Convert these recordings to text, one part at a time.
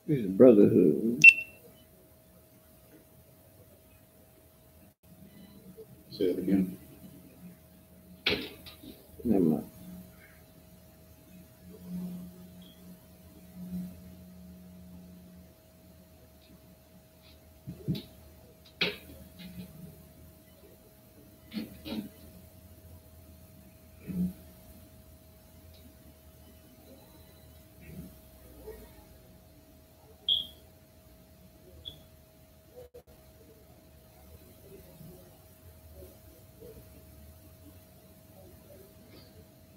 It's Brotherhood. Say it again. Never mind.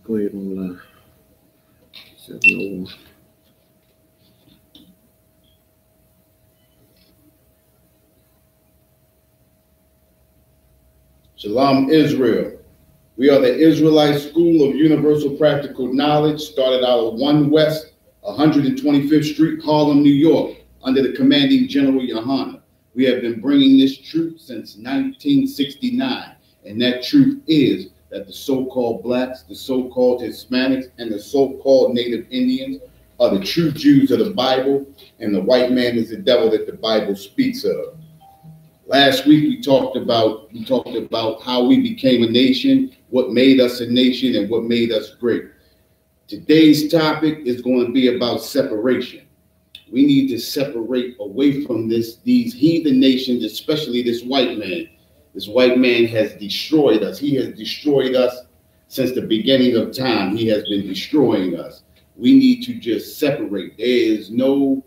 Go ahead on 701. Shalom, Israel. We are the Israelite School of Universal Practical Knowledge, started out at 1 West 125th Street, Harlem, New York, under the commanding General Yahanna. We have been bringing this truth since 1969, and that truth is that the so-called blacks, the so-called Hispanics, and the so-called Native Indians are the true Jews of the Bible, and the white man is the devil that the Bible speaks of. Last week we talked about how we became a nation, what made us a nation, and what made us great. Today's topic is going to be about separation. We need to separate away from these heathen nations, especially this white man. This white man has destroyed us. He has destroyed us since the beginning of time. He has been destroying us. We need to just separate. There is no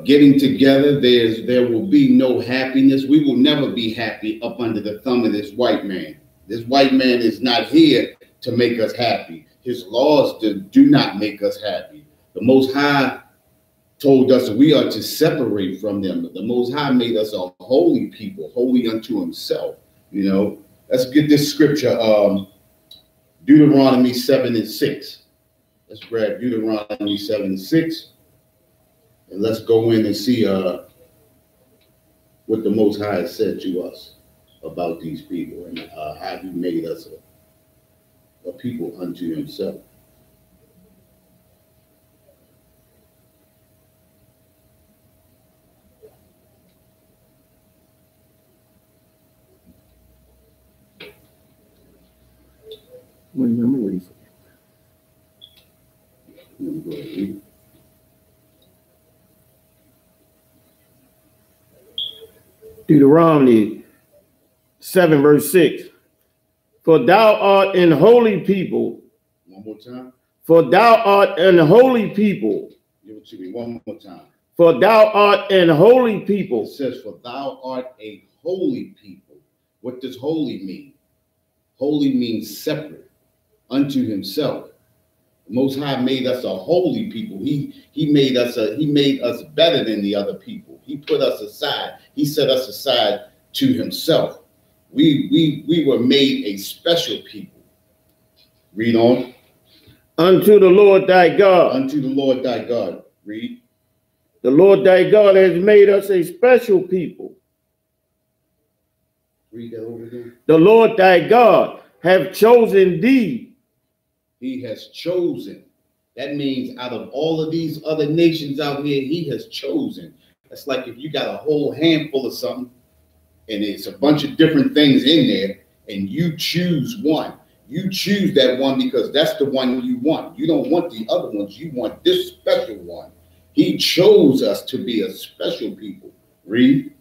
getting together. There will be no happiness. We will never be happy up under the thumb of this white man. This white man is not here to make us happy. His laws do not make us happy. The Most High told us we are to separate from them. The Most High made us a holy people, holy unto himself. You know, let's get this scripture, Deuteronomy 7:6. Let's grab Deuteronomy 7:6. And let's go in and see what the Most High has said to us about these people and how he made us a people unto himself. I'm ready Go ahead, read. Deuteronomy 7 verse 6. For thou art an holy people. One more time. For thou art an holy people. Give it to me one more time. For thou art an holy people. It says, for thou art a holy people. What does holy mean? Holy means separate unto himself. The Most High made us a holy people. He made us better than the other people. He put us aside. He set us aside to himself. We were made a special people. Read on. Unto the Lord thy God. Unto the Lord thy God. Read. The Lord thy God has made us a special people. Read that over again. The Lord thy God have chosen thee. He has chosen. That means out of all of these other nations out here, he has chosen. That's like if you got a whole handful of something and it's a bunch of different things in there and you choose one. You choose that one because that's the one you want. You don't want the other ones. You want this special one. He chose us to be a special people. Read.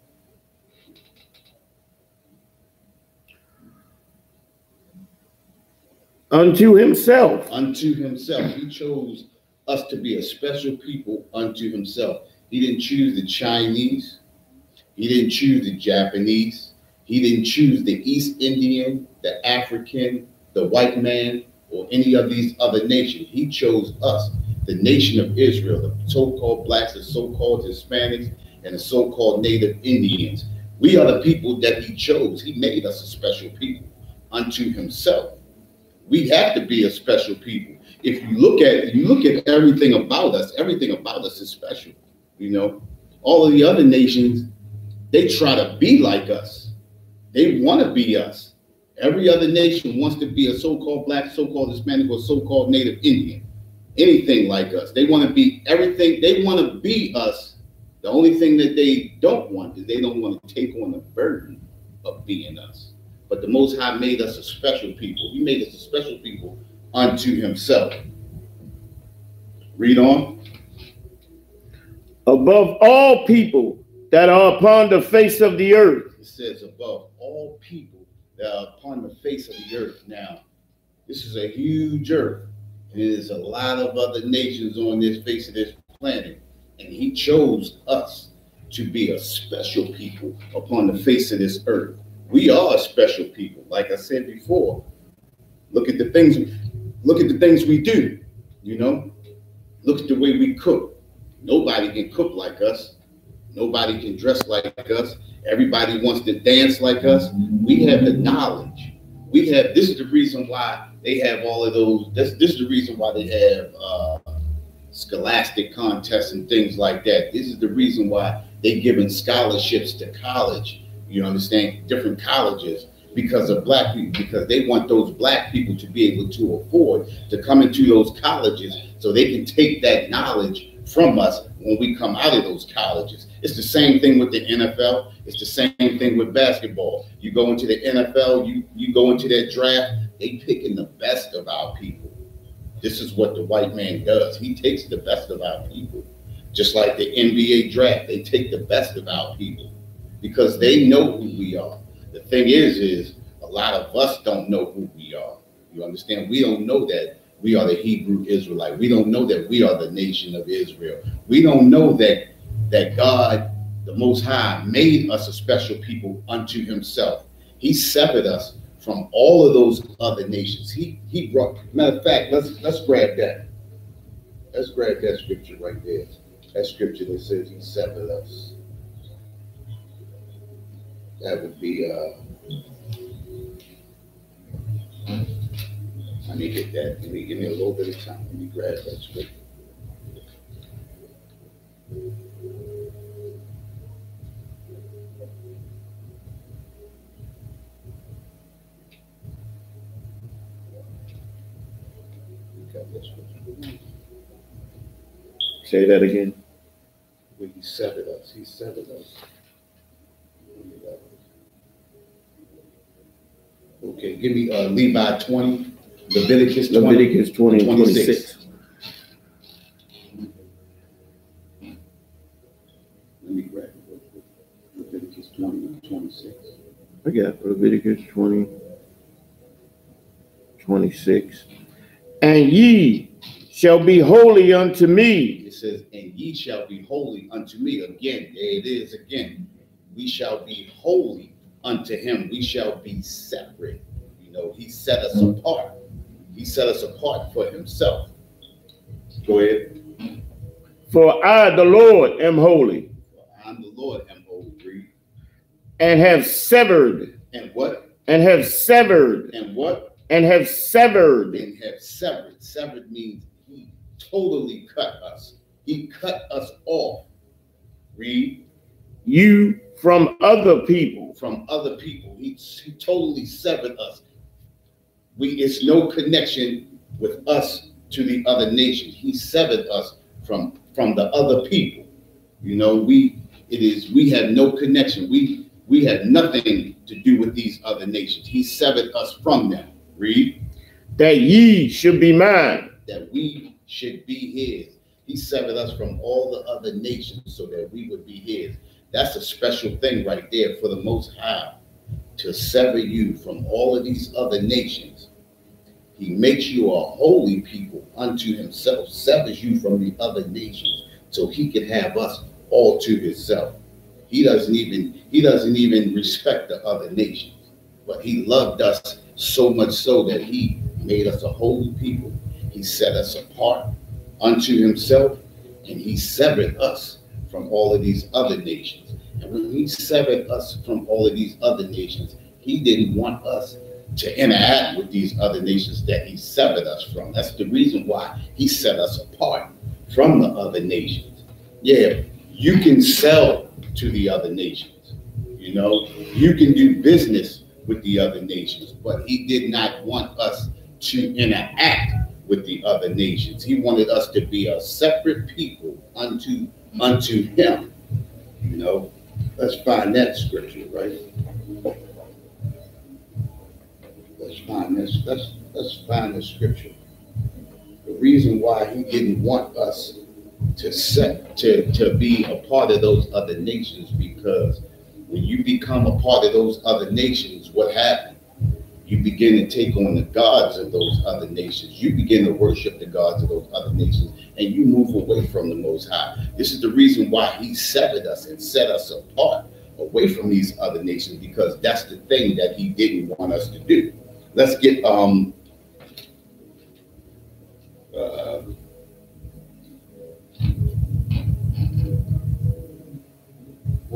Unto himself. Unto himself. He chose us to be a special people unto himself. He didn't choose the Chinese. He didn't choose the Japanese. He didn't choose the East Indian, the African, the white man, or any of these other nations. He chose us, the nation of Israel, the so-called blacks, the so-called Hispanics, and the so-called Native Indians. We are the people that he chose. He made us a special people unto himself. We have to be a special people. If you look at everything about us is special. You know, all of the other nations, they try to be like us. They want to be us. Every other nation wants to be a so-called black, so-called Hispanic, or so-called Native Indian. anything like us. They want to be everything. They want to be us. The only thing that they don't want is they don't want to take on the burden of being us. But the Most High made us a special people. He made us a special people unto himself. Read on. Above all people that are upon the face of the earth. It says above all people that are upon the face of the earth. Now, this is a huge earth. And there's a lot of other nations on this face of this planet. And he chose us to be a special people upon the face of this earth. We are a special people. Like I said before, look at the things we do, you know. Look at the way we cook. Nobody can cook like us. Nobody can dress like us. Everybody wants to dance like us. We have the knowledge. This is the reason why they have all of those. This is the reason why they have scholastic contests and things like that. This is the reason why they're giving scholarships to college. You understand? Different colleges because of black people, because they want those black people to be able to afford to come into those colleges so they can take that knowledge from us when we come out of those colleges. It's the same thing with the NFL. It's the same thing with basketball. You go into the NFL, you go into that draft, they picking the best of our people. This is what the white man does. He takes the best of our people. Just like the NBA draft, they take the best of our people because they know who we are. The thing is a lot of us don't know who we are. You understand? We don't know that we are the Hebrew Israelite. We don't know that we are the nation of Israel. We don't know that God, the Most High, made us a special people unto himself. He severed us from all of those other nations. He brought, matter of fact, let's grab that. Let's grab that scripture right there. That scripture that says he severed us. That would be let me get that. Give me a little bit of time. Let me grab that scripture. Say that again. Where he severed us. He severed us. Okay, give me Levi 20, Leviticus 20 and 26. Let me grab it. Leviticus 20 and 26. I got Leviticus 20, 26. And ye shall be holy unto me. It says, and ye shall be holy unto me. Again, there it is again. We shall be holy unto him. We shall be separate. You know, he set us apart. He set us apart for himself. Go ahead. For I, the Lord, am holy. I'm the Lord, am holy. Read. And have severed. And what? And have severed. And what? And have severed. And have severed. Severed means he totally cut us. He cut us off. Read. You from other people. From other people. He totally severed us. It's no connection with us to the other nations. He severed us from the other people. You know, we have no connection. We have nothing to do with these other nations. He severed us from them. Read. That ye should be mine. That we should be his. He severed us from all the other nations so that we would be his. That's a special thing right there for the Most High, to sever you from all of these other nations. He makes you a holy people unto himself, severs you from the other nations so he can have us all to himself. He doesn't even respect the other nations, but he loved us so much so that he made us a holy people. He set us apart unto himself, and he severed us from all of these other nations. And when he severed us from all of these other nations, he didn't want us to interact with these other nations that he severed us from. That's the reason why he set us apart from the other nations. Yeah, you can sell to the other nations. You know, you can do business with the other nations, but he did not want us to interact with the other nations. He wanted us to be a separate people unto him. You know, let's find that scripture, right? Let's find this. Let's find the scripture. The reason why he didn't want us to be a part of those other nations, because when you become a part of those other nations, what happens? You begin to take on the gods of those other nations. You begin to worship the gods of those other nations, and you move away from the Most High. This is the reason why he severed us and set us apart away from these other nations, because that's the thing that he didn't want us to do. Let's get what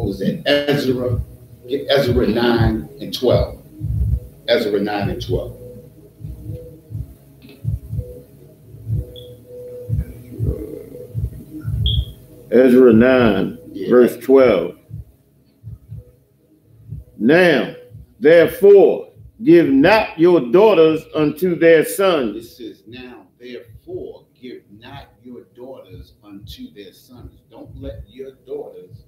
was that? Ezra. Get Ezra 9 and 12. Ezra 9 and 12. Ezra 9, verse 12. Now, therefore, give not your daughters unto their sons. It says, now, therefore, give not your daughters unto their sons. Don't let your daughters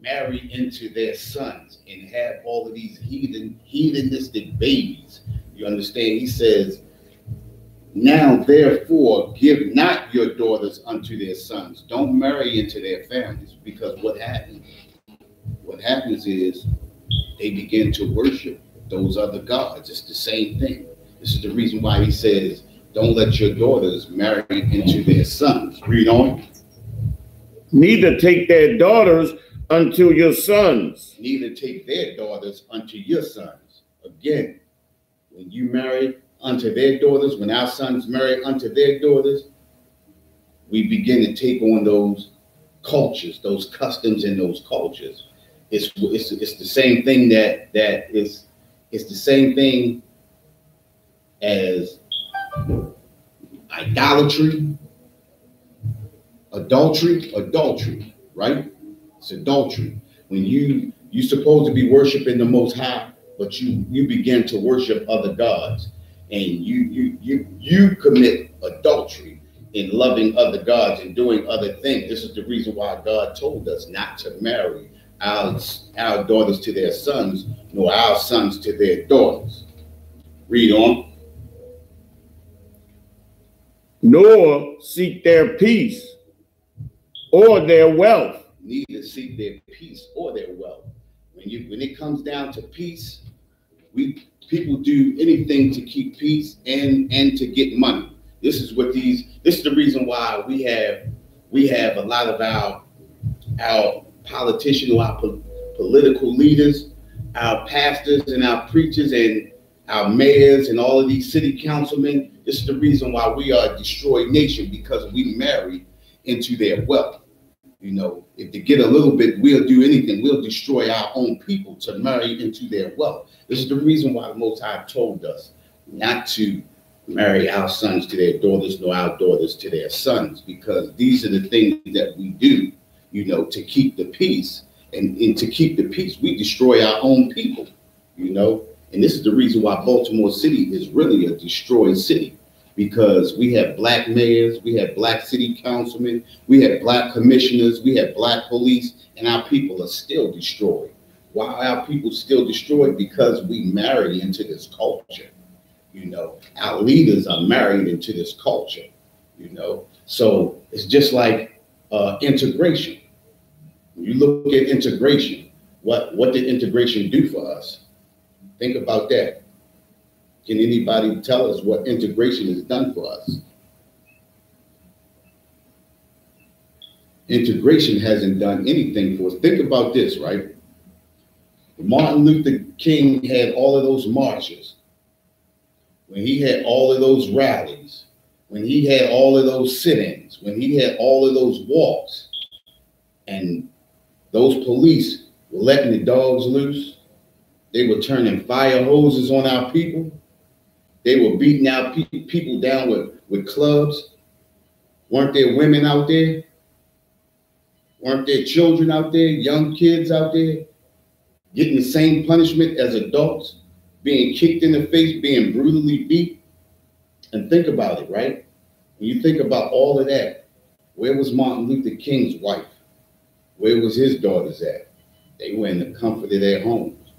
marry into their sons and have all of these heathenistic babies. You understand? He says, now therefore give not your daughters unto their sons. Don't marry into their families, because what happens? What happens is they begin to worship those other gods. It's the same thing. This is the reason why he says, don't let your daughters marry into their sons. Read on. Neither take their daughters unto your sons. Neither take their daughters unto your sons. Again, when you marry unto their daughters, when our sons marry unto their daughters, we begin to take on those cultures, those customs and those cultures. It's the same thing it's the same thing as idolatry, adultery, right? It's adultery. When you're supposed to be worshiping the Most High, but you begin to worship other gods, and you commit adultery in loving other gods and doing other things. This is the reason why God told us not to marry our daughters to their sons, nor our sons to their daughters. Read on. Nor seek their peace or their wealth. Neither seek their peace or their wealth. When it comes down to peace, people do anything to keep peace and to get money. This is the reason why we have a lot of our politicians, or our political leaders, our pastors and our preachers and our mayors and all of these city councilmen. This is the reason why we are a destroyed nation, because we marry into their wealth. You know, if they get a little bit, we'll do anything. We'll destroy our own people to marry into their wealth. This is the reason why the Most High told us not to marry our sons to their daughters, nor our daughters to their sons, because these are the things that we do, you know, to keep the peace. And to keep the peace, we destroy our own people, you know. And this is the reason why Baltimore City is really a destroyed city, because we have black mayors, we have black city councilmen, we have black commissioners, we have black police, and our people are still destroyed. Why are our people still destroyed? Because we marry into this culture. You know, our leaders are married into this culture, you know. So it's just like integration. When you look at integration, what did integration do for us? Think about that. Can anybody tell us what integration has done for us? Integration hasn't done anything for us. Think about this, right? Martin Luther King had all of those marches, when he had all of those rallies, when he had all of those sit-ins, when he had all of those walks, and those police were letting the dogs loose, they were turning fire hoses on our people, they were beating our people down with clubs. Weren't there women out there? Weren't there children out there, young kids out there, getting the same punishment as adults, being kicked in the face, being brutally beat? And think about it, right? When you think about all of that, where was Martin Luther King's wife? Where was his daughters at? They were in the comfort of their homes,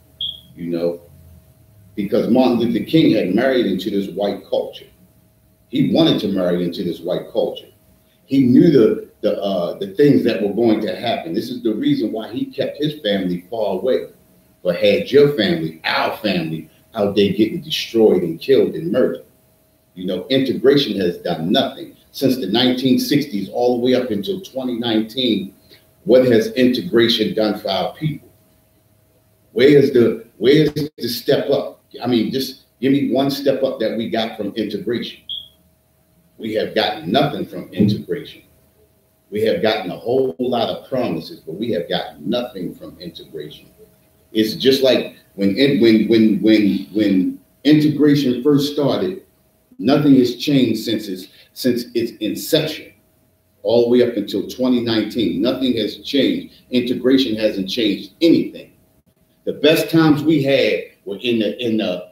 you know, because Martin Luther King had married into this white culture. He wanted to marry into this white culture. He knew the things that were going to happen. This is the reason why he kept his family far away, but had your family, our family, out there getting destroyed and killed and murdered. You know, integration has done nothing. Since the 1960s all the way up until 2019, what has integration done for our people? Where is the step up? I mean, just give me one step up that we got from integration. We have gotten nothing from integration. We have gotten a whole lot of promises, but we have gotten nothing from integration. It's just like when integration first started, nothing has changed since its inception, all the way up until 2019. Nothing has changed. Integration hasn't changed anything. The best times we had were in the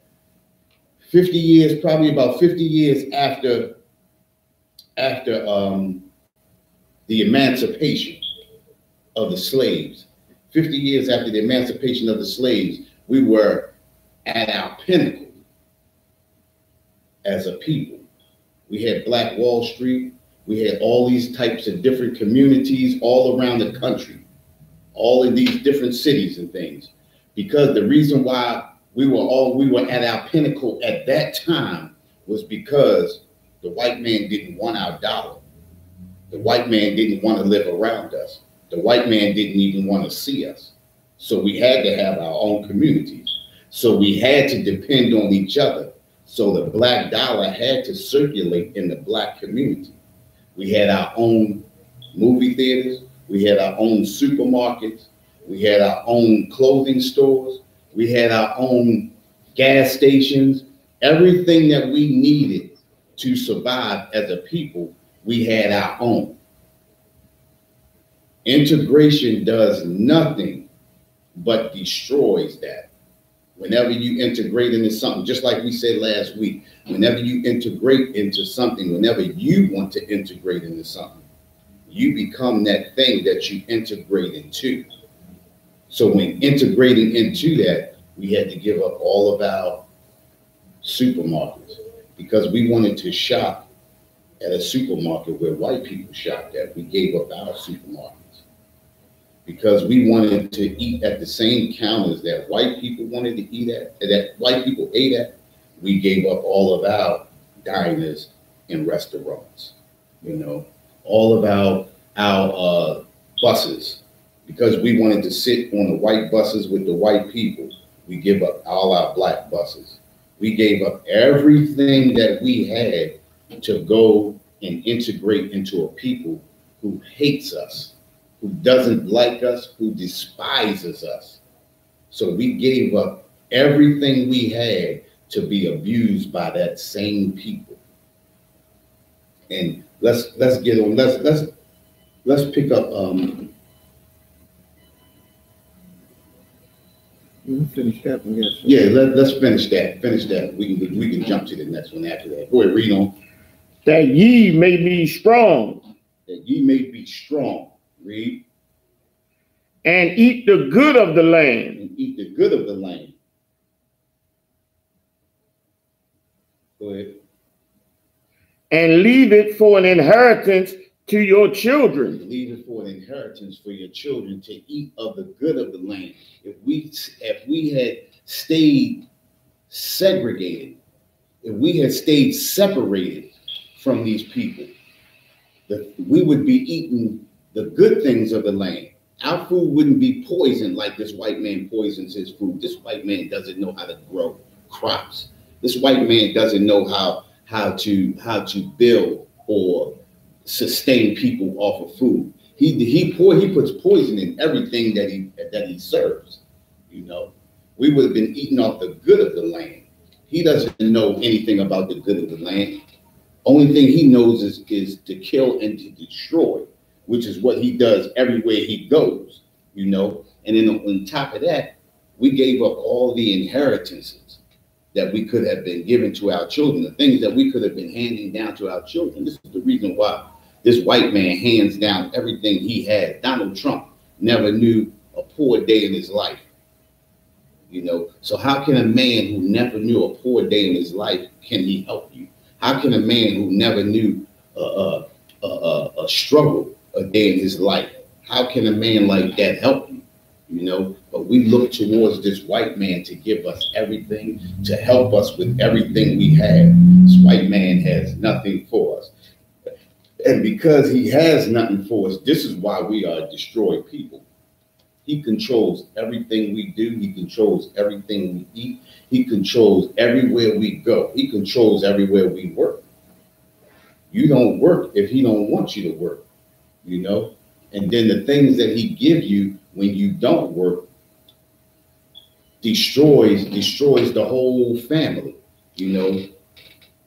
50 years, probably about 50 years after the emancipation of the slaves. 50 years after the emancipation of the slaves, we were at our pinnacle as a people. We had Black Wall Street. We had all these types of different communities all around the country, all in these different cities and things. Because the reason why we were at our pinnacle at that time was because the white man didn't want our dollar. The white man didn't want to live around us. The white man didn't even want to see us. So we had to have our own communities. So we had to depend on each other. So the black dollar had to circulate in the black community. We had our own movie theaters. We had our own supermarkets. We had our own clothing stores. We had our own gas stations. Everything that we needed to survive as a people, we had our own. Integration does nothing but destroys that. Whenever you integrate into something, just like we said last week, whenever you integrate into something, whenever you want to integrate into something, you become that thing that you integrate into. So when integrating into that, we had to give up all of our supermarkets because we wanted to shop at a supermarket where white people shopped at. We gave up our supermarkets because we wanted to eat at the same counters that white people wanted to eat at, that white people ate at. We gave up all of our diners and restaurants, you know, all of our buses, because we wanted to sit on the white buses with the white people. We give up all our black buses. We gave up everything that we had to go and integrate into a people who hates us, who doesn't like us, who despises us. So we gave up everything we had to be abused by that same people. And let's get on. Let's pick up. Finish that one, yes. Yeah, let's finish that. Finish that. We can jump to the next one after that. Go ahead, read on. That ye may be strong. That ye may be strong. Read. And eat the good of the land. And eat the good of the land. Go ahead. And leave it for an inheritance to your children. Leave it for an inheritance for your children to eat of the good of the land. If we had stayed segregated, if we had stayed separated from these people, we would be eating the good things of the land. Our food wouldn't be poisoned like this white man poisons his food. This white man doesn't know how to grow crops. This white man doesn't know how to build or sustain people off of food. He puts poison in everything that he serves. You know, we would have been eating off the good of the land. He doesn't know anything about the good of the land. Only thing he knows is to kill and to destroy, which is what he does everywhere he goes. You know, and then on top of that, we gave up all the inheritances that we could have been given to our children, the things that we could have been handing down to our children. This is the reason why this white man hands down everything he had. Donald Trump never knew a poor day in his life. You know, so how can a man who never knew a poor day in his life, can he help you? How can a man who never knew a struggle a day in his life, how can a man like that help you? You know, but we look towards this white man to give us everything, to help us with everything we have. This white man has nothing for us. And because he has nothing for us, this is why we are destroyed people. He controls everything we do. He controls everything we eat. He controls everywhere we go. He controls everywhere we work. You don't work if he don't want you to work, you know? And then the things that he gives you when you don't work destroys the whole family, you know?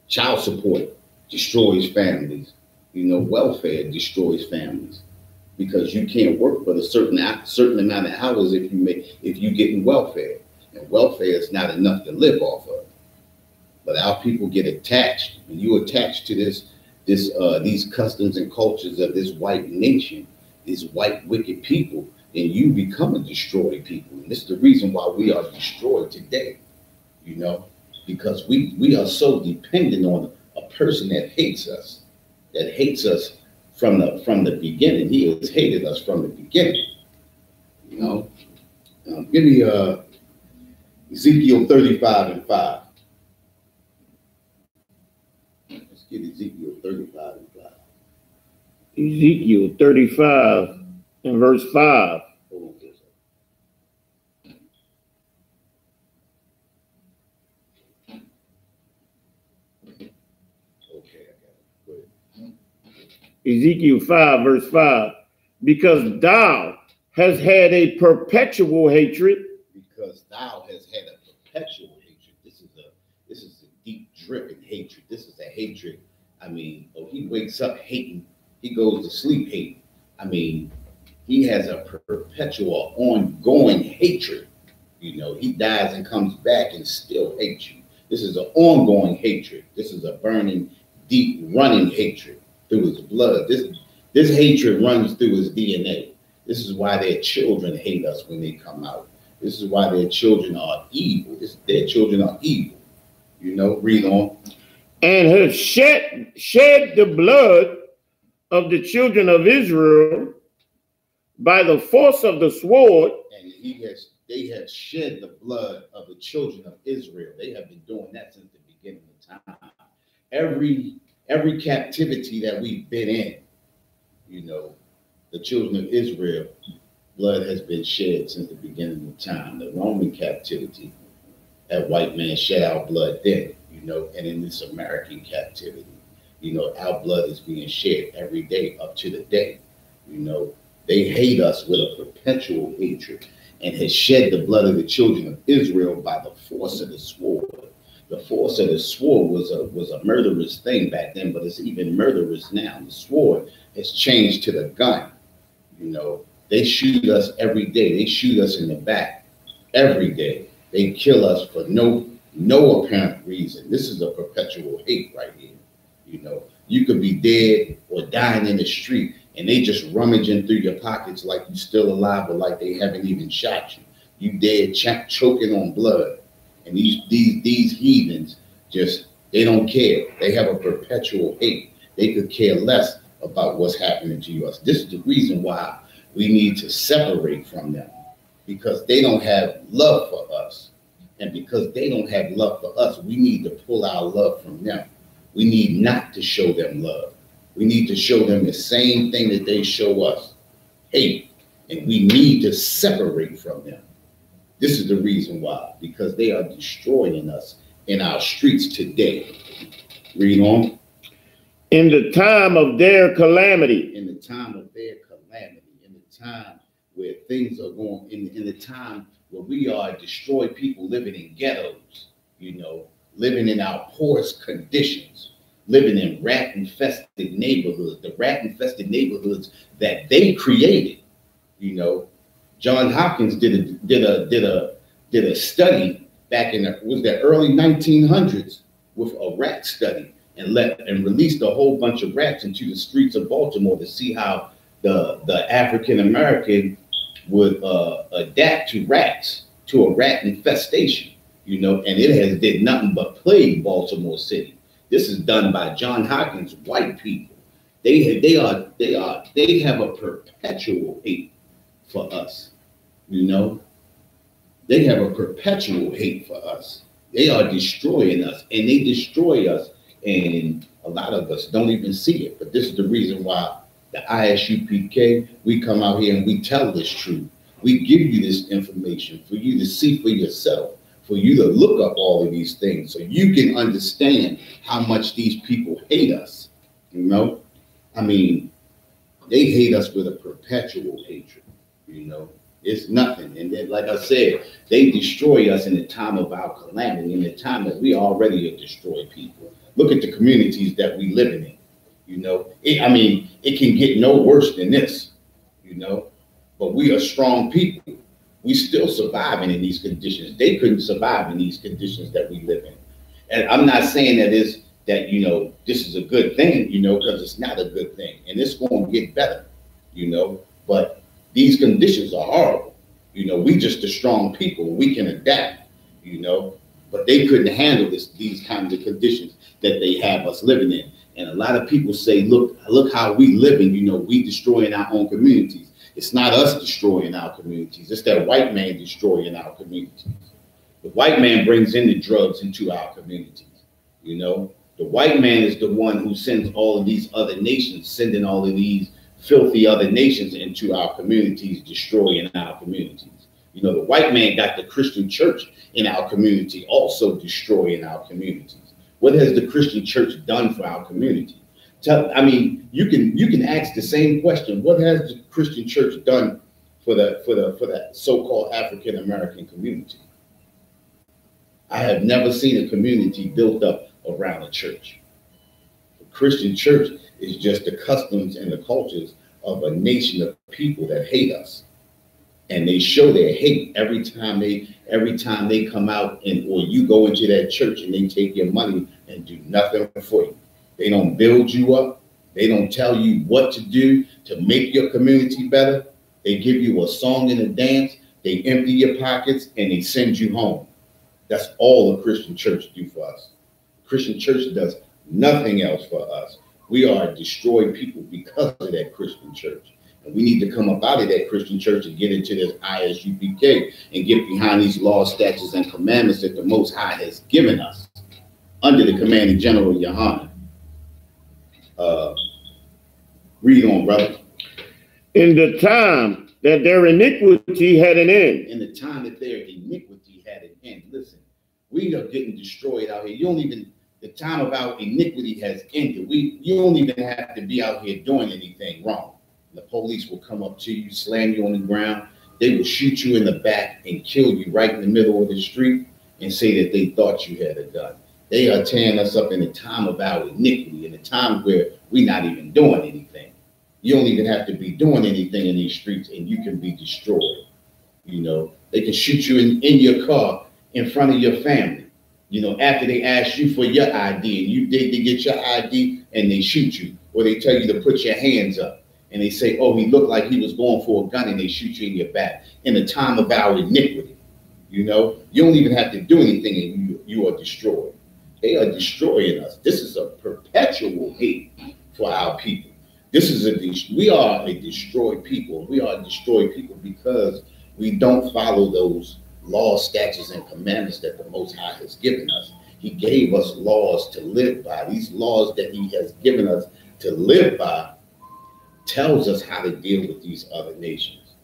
Child support destroys families, you know? Welfare destroys families. Because you can't work but a certain amount of hours if you get in welfare, and welfare is not enough to live off of. But our people get attached. When you attach to these customs and cultures of this white nation, these white wicked people, then you become a destroyed people. And this is the reason why we are destroyed today. You know, because we are so dependent on a person that hates us from the beginning. He has hated us from the beginning. You know, give me Ezekiel 35:5. Let's get Ezekiel 35:5. Ezekiel 35 and verse 5. Hold on for a second. Okay, I got it. Go ahead. Ezekiel 5 verse 5. Because thou hast had a perpetual hatred. Because thou hast had a perpetual hatred. This is a deep dripping hatred. This is a hatred. I mean, he wakes up hating. He goes to sleep hating. I mean, he has a perpetual, ongoing hatred. You know, he dies and comes back and still hates you. This is an ongoing hatred. This is a burning, deep, running hatred through his blood. This hatred runs through his DNA. This is why their children hate us when they come out. This is why their children are evil. Their children are evil. You know, read on. And has shed the blood of the children of Israel by the force of the sword. And they have shed the blood of the children of Israel. They have been doing that since the beginning of time. Every captivity that we've been in, you know, the children of Israel, blood has been shed since the beginning of time. The Roman captivity, that white man shed our blood then, you know, and in this American captivity, you know, our blood is being shed every day up to the day. You know, they hate us with a perpetual hatred and has shed the blood of the children of Israel by the force of the sword. The force of the sword was a murderous thing back then, but it's even murderous now. The sword has changed to the gun. You know, they shoot us every day. They shoot us in the back every day. They kill us for no apparent reason. This is a perpetual hate right here. You know, you could be dead or dying in the street, and they just rummaging through your pockets like you're still alive, or like they haven't even shot you. You dead, choking on blood. And these heathens just, they don't care. They have a perpetual hate. They could care less about what's happening to us. This is the reason why we need to separate from them, because they don't have love for us. And because they don't have love for us, we need to pull our love from them. We need not to show them love. We need to show them the same thing that they show us, hate. And we need to separate from them. This is the reason why, because they are destroying us in our streets today. Read on. In the time of their calamity. In the time of their calamity. In the time where things are going, in the time where we are destroyed people living in ghettos, you know, living in our poorest conditions, living in rat-infested neighborhoods, the rat-infested neighborhoods that they created. You know, John Hopkins did a study back in the early 1900s with a rat study and released a whole bunch of rats into the streets of Baltimore to see how the African American would adapt to rats, to a rat infestation, you know, and it has did nothing but plague Baltimore City. This is done by Johns Hopkins white people. They have a perpetual hate for us, you know. They have a perpetual hate for us. They are destroying us, and they destroy us, and a lot of us don't even see it. But this is the reason why the I.S.U.P.K, we come out here and we tell this truth. We give you this information for you to see for yourself, for you to look up all of these things so you can understand how much these people hate us, you know? I mean, they hate us with a perpetual hatred, you know? It's nothing. And then, like I said, they destroy us in the time of our calamity, in the time that we already have destroyed people. Look at the communities that we live in, you know? I mean, it can get no worse than this, you know? But we are strong people. We still surviving in these conditions. They couldn't survive in these conditions that we live in. And I'm not saying that you know, this is a good thing, you know, because it's not a good thing. And it's going to get better, you know? But these conditions are horrible. You know, we just the strong people. We can adapt, you know, but they couldn't handle these kinds of conditions that they have us living in. And a lot of people say, look how we living, you know, we destroying our own communities. It's not us destroying our communities. It's that white man destroying our communities. The white man brings in the drugs into our communities, you know. The white man is the one who sends all of these other nations, sending all of these filthy other nations into our communities, destroying our communities. You know, the white man got the Christian church in our community, also destroying our communities. What has the Christian church done for our community? I mean, you can ask the same question. What has the Christian church done for the so-called African American community? I have never seen a community built up around a church. The Christian church is just the customs and the cultures of a nation of people that hate us, and they show their hate every time they come out or you go into that church and they take your money and do nothing for you. They don't build you up. They don't tell you what to do to make your community better. They give you a song and a dance. They empty your pockets and they send you home. That's all the Christian church do for us. The Christian church does nothing else for us. We are destroyed people because of that Christian church. And we need to come up out of that Christian church and get into this I.S.U.P.K and get behind these laws, statutes, and commandments that the Most High has given us under the commanding general Yahanna. Read on, brother. In the time that their iniquity had an end. In the time that their iniquity had an end. Listen, we are getting destroyed out here. You don't even, the time of our iniquity has ended. You don't even have to be out here doing anything wrong. The police will come up to you, slam you on the ground. They will shoot you in the back and kill you right in the middle of the street and say that they thought you had a gun. They are tearing us up in the time of our iniquity, in the time where we're not even doing anything. You don't even have to be doing anything in these streets and you can be destroyed. You know, they can shoot you in your car in front of your family, you know, after they ask you for your ID and they get your ID and they shoot you, or they tell you to put your hands up and they say, oh, he looked like he was going for a gun, and they shoot you in your back in the time of our iniquity. You know, you don't even have to do anything and you are destroyed. They are destroying us. This is a perpetual hate for our people. We are a destroyed people. We are destroyed people because we don't follow those laws, statutes, and commandments that the Most High has given us. He gave us laws to live by. These laws that he has given us to live by tells us how to deal with these other nations.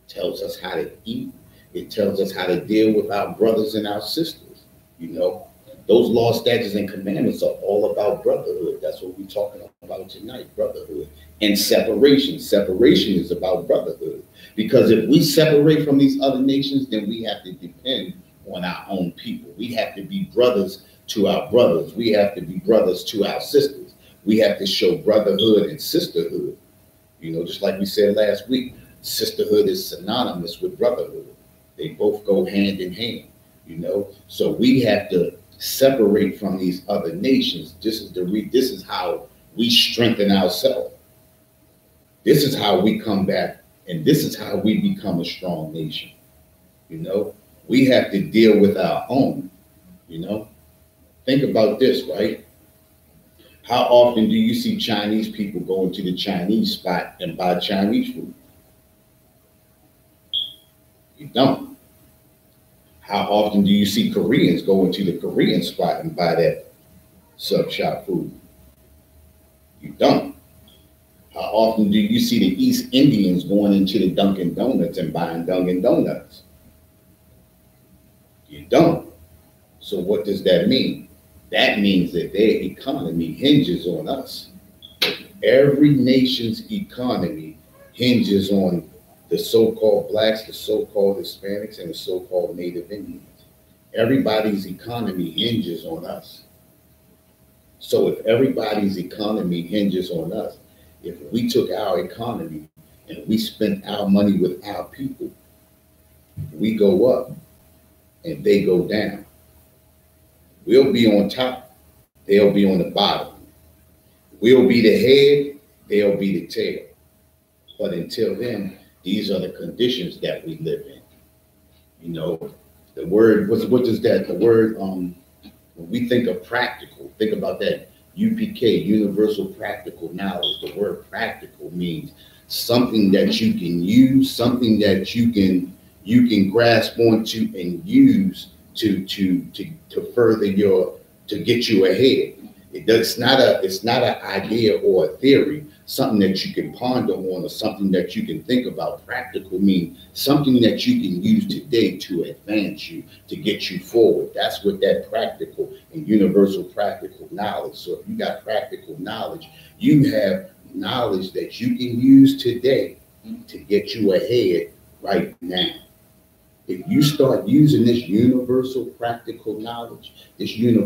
Tells us how to eat. It tells us how to deal with our brothers and our sisters. You know, those laws, statutes, and commandments are all about brotherhood. That's what we're talking about tonight, brotherhood. And separation. Separation is about brotherhood. Because if we separate from these other nations, then we have to depend on our own people. We have to be brothers to our brothers. We have to be brothers to our sisters. We have to show brotherhood and sisterhood. You know, just like we said last week, sisterhood is synonymous with brotherhood. They both go hand in hand. you know. So we have to separate from these other nations. This is how we strengthen ourselves. This is how we come back, and this is how we become a strong nation. You know, we have to deal with our own. You know, think about this, right? How often do you see Chinese people go into the Chinese spot and buy Chinese food? You don't. How often do you see Koreans go into the Korean spot and buy that sub shop food? You don't. How often do you see the East Indians going into the Dunkin' Donuts and buying Dunkin' Donuts? You don't. So what does that mean? That means that their economy hinges on us. Every nation's economy hinges on the so-called blacks, the so-called Hispanics, and the so-called Native Indians. Everybody's economy hinges on us. So if everybody's economy hinges on us, if we took our economy and we spent our money with our people, we go up and they go down. We'll be on top, they'll be on the bottom. We'll be the head, they'll be the tail. But until then, these are the conditions that we live in. You know, the word, what is that? The word, when we think of practical, think about that. UPK, universal practical knowledge. The word practical means something that you can use, something that you can grasp onto and use to further to get you ahead. It's not an idea or a theory, something that you can ponder on or something that you can think about. Practical means something that you can use today to advance you, to get you forward. That's what that practical and universal practical knowledge. So if you got practical knowledge, you have knowledge that you can use today to get you ahead right now. If you start using this universal practical knowledge gets you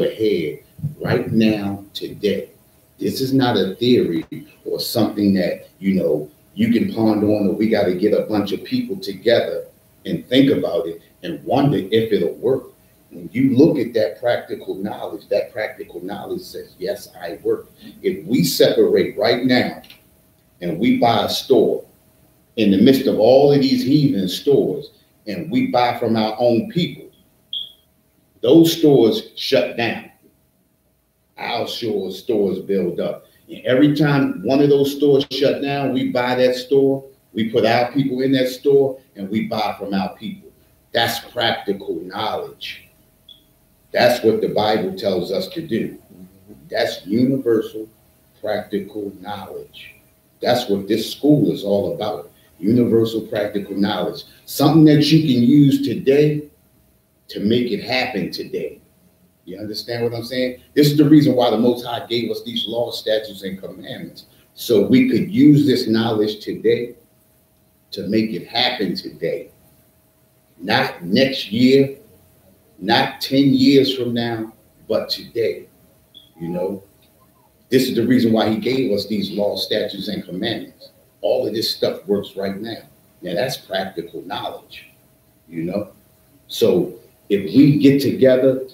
ahead right now, today. This is not a theory or something that, you know, you can ponder on, or we got to get a bunch of people together and think about it and wonder if it'll work. When you look at that practical knowledge says, yes, I work. If we separate right now and we buy a store, in the midst of all of these heathen stores, and we buy from our own people, those stores shut down. Our stores build up. And every time one of those stores shut down, we buy that store, we put our people in that store, and we buy from our people. That's practical knowledge. That's what the Bible tells us to do. That's universal practical knowledge. That's what this school is all about. Universal practical knowledge, something that you can use today to make it happen today. You understand what I'm saying? This is the reason why the Most High gave us these laws, statutes, and commandments, so we could use this knowledge today to make it happen today. Not next year, not 10 years from now, but today. You know, this is the reason why he gave us these laws, statutes, and commandments. All of this stuff works right now. Now that's practical knowledge, you know? So if we get together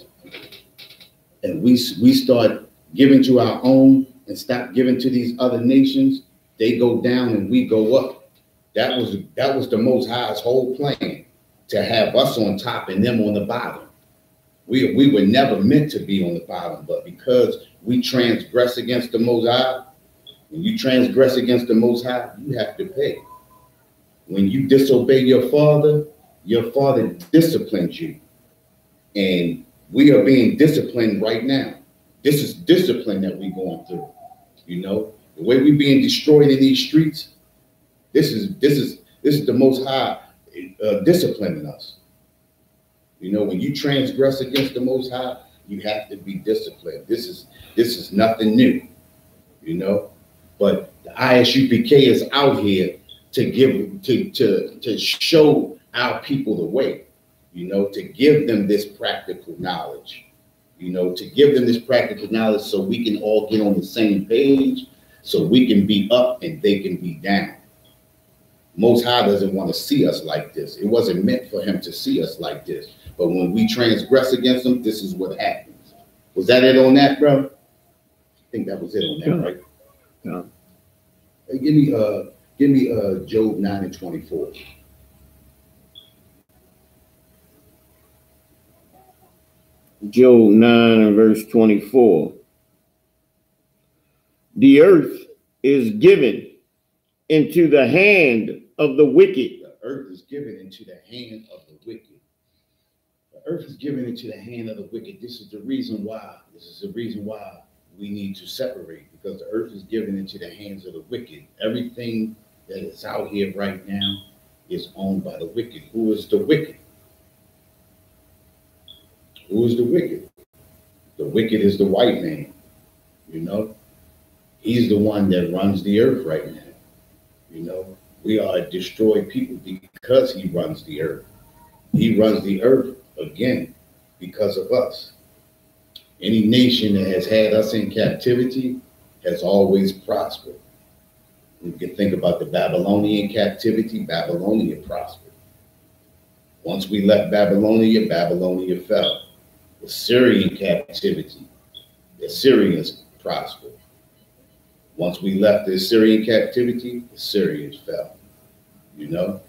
and we start giving to our own and stop giving to these other nations, they go down and we go up. That was the Most High's whole plan, to have us on top and them on the bottom. We were never meant to be on the bottom, but because we transgress against the Most High, when you transgress against the Most High, you have to pay. When you disobey your father disciplines you. And we are being disciplined right now. This is discipline that we're going through. You know, the way we're being destroyed in these streets, this is the Most High disciplining us. You know, when you transgress against the Most High, you have to be disciplined. This is nothing new, you know. But the I.S.U.P.K is out here to show our people the way, you know, to give them this practical knowledge, you know, to give them this practical knowledge so we can all get on the same page, so we can be up and they can be down. Most High doesn't want to see us like this. It wasn't meant for him to see us like this. But when we transgress against him, this is what happens. Was that it on that, bro? I think that was it on that, right? Yeah. Hey, give me Job 9:24. Job 9:24. The earth is given into the hand of the wicked. The earth is given into the hand of the wicked. The earth is given into the hand of the wicked. This is the reason why. This is the reason why we need to separate, because the earth is given into the hands of the wicked. Everything that is out here right now is owned by the wicked. Who is the wicked? Who is the wicked? The wicked is the white man. You know, he's the one that runs the earth right now. You know, we are a destroyed people because he runs the earth. He runs the earth again because of us. Any nation that has had us in captivity has always prospered. You can think about the Babylonian captivity. Babylonia prospered. Once we left Babylonia, Babylonia fell. The Syrian captivity, the Syrians prospered. Once we left the Syrian captivity, the Syrians fell. You know,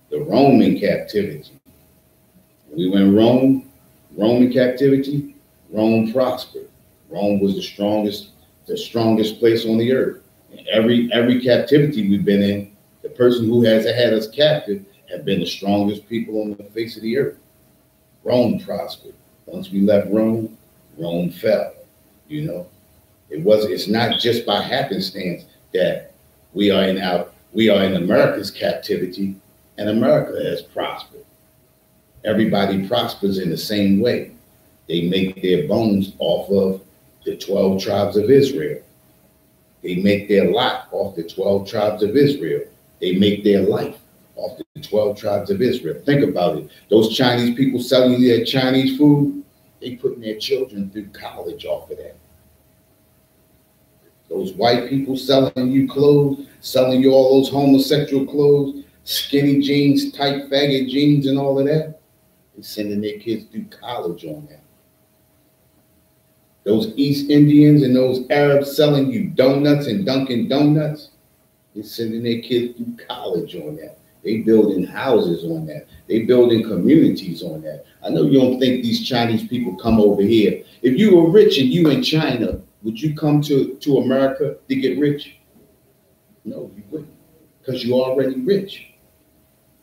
the Roman captivity. When we went Roman captivity, Rome prospered. Rome was the strongest place on the earth. And every captivity we've been in, the person who has had us captive have been the strongest people on the face of the earth. Rome prospered. Once we left Rome, Rome fell. You know, it's not just by happenstance that we are in America's captivity and America has prospered. Everybody prospers in the same way. They make their bones off of the 12 tribes of Israel. They make their lot off the 12 tribes of Israel. They make their life off the 12 tribes of Israel. Think about it. Those Chinese people selling you their Chinese food, they putting their children through college off of that. Those white people selling you clothes, selling you all those homosexual clothes, skinny jeans, tight faggot jeans and all of that, they're sending their kids through college on that. Those East Indians and those Arabs selling you donuts and Dunkin' Donuts, they're sending their kids through college on that. They building houses on that. They building communities on that. I know you don't think these Chinese people come over here. If you were rich and you in China, would you come to America to get rich? No, you wouldn't, because you're already rich.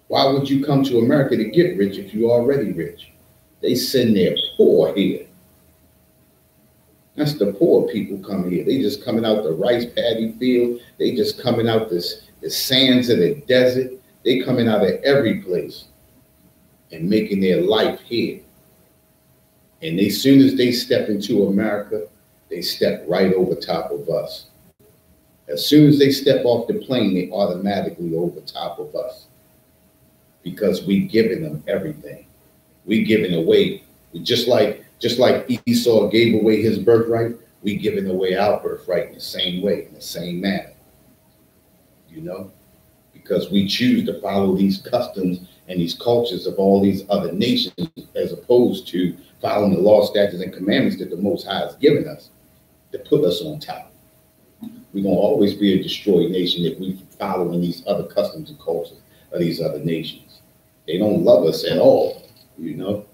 Why would you come to America to get rich if you're already rich? They send their poor here. That's the poor people come here. They just coming out the rice paddy field. They just coming out the sands of the desert. They coming out of every place and making their life here. And as soon as they step into America, they step right over top of us. As soon as they step off the plane, they automatically over top of us, because we giving them everything. We giving away, just like Esau gave away his birthright, we giving away our birthright in the same way, in the same manner. You know, because we choose to follow these customs and these cultures of all these other nations, as opposed to following the law, statutes, and commandments that the Most High has given us to put us on top. We're going to always be a destroyed nation if we following these other customs and cultures of these other nations. They don't love us at all, you know.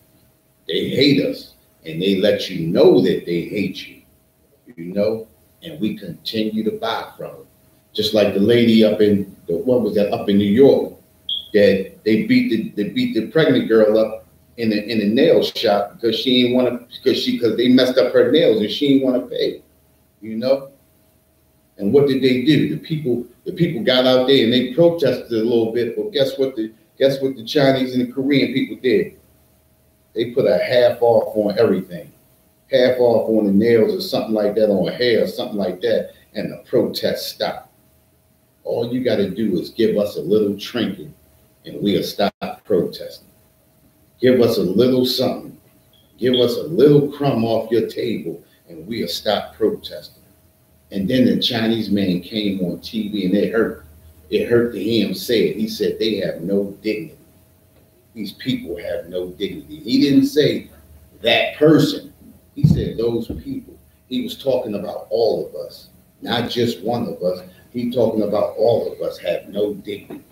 They hate us, and they let you know that they hate you, you know, and we continue to buy from them. Just like the lady up in up in New York, that they beat the pregnant girl up in the nail shop because she didn't want to, because they messed up her nails and she didn't want to pay, you know. And what did they do? The people got out there and they protested a little bit. But guess what the Chinese and the Korean people did? They put a half off on everything, half off on the nails or something like that, on hair or something like that, and the protest stopped. All you got to do is give us a little trinket and we'll stop protesting. Give us a little something. Give us a little crumb off your table and we'll stop protesting. And then the Chinese man came on TV and it hurt. it hurt to hear him say it. He said they have no dignity. These people have no dignity. He didn't say that person. He said those people. He was talking about all of us, not just one of us. He talking about all of us have no dignity.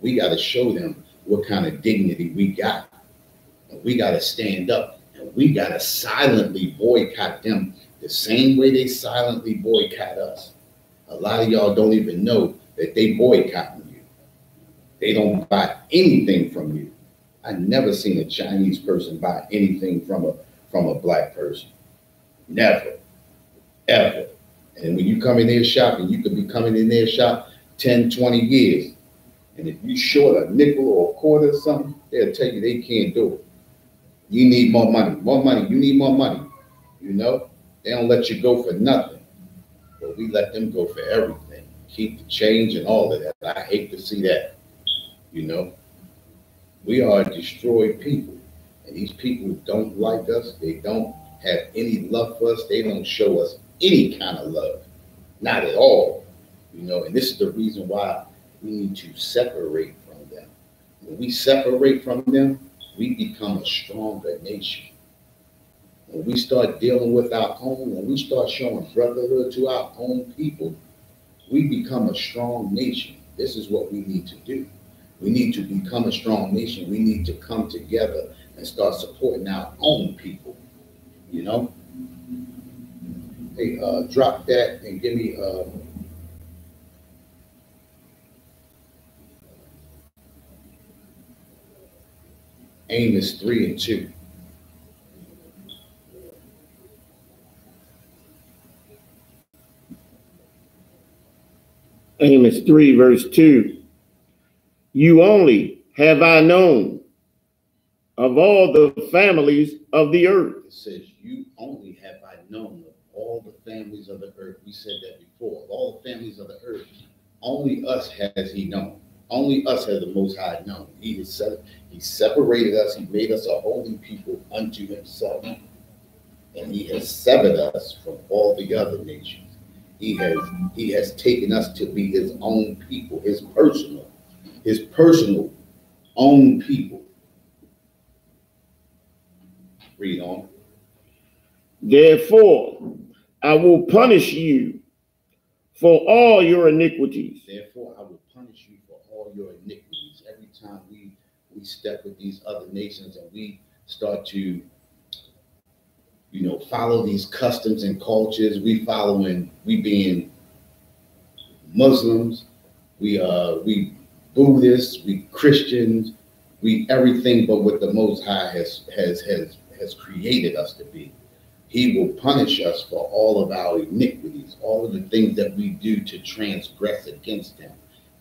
We got to show them what kind of dignity we got. And we got to stand up, and we got to silently boycott them the same way they silently boycott us. A lot of y'all don't even know that they boycotting you. They don't buy anything from you. I never seen a Chinese person buy anything from a black person. Never, ever. And when you come in their shop, and you could be coming in their shop 10, 20 years, and if you short a nickel or a quarter or something, they'll tell you they can't do it. You need more money, you need more money. You know, they don't let you go for nothing, but we let them go for everything. Keep the change and all of that. I hate to see that. You know, we are destroyed people, and these people don't like us. They don't have any love for us. They don't show us any kind of love, not at all. You know, and this is the reason why we need to separate from them. When we separate from them, we become a stronger nation. When we start dealing with our own, when we start showing brotherhood to our own people, we become a strong nation. This is what we need to do. We need to become a strong nation. We need to come together and start supporting our own people, you know? Hey, drop that and give me Amos 3 and 2. Amos 3 verse 2. You only have I known of all the families of the earth. It says, you only have I known of all the families of the earth. We said that before. Of all the families of the earth, only us has he known. Only us has the Most High known. He separated us. He made us a holy people unto himself. And he has severed us from all the other nations. He has taken us to be his own people, his personal own people. Read on. Therefore, I will punish you for all your iniquities. Therefore, I will punish you for all your iniquities. Every time we step with these other nations and we start to, you know, follow these customs and cultures, we being Muslims, we Buddhists, we Christians, we everything but what the Most High has created us to be. He will punish us for all of our iniquities, all of the things that we do to transgress against him.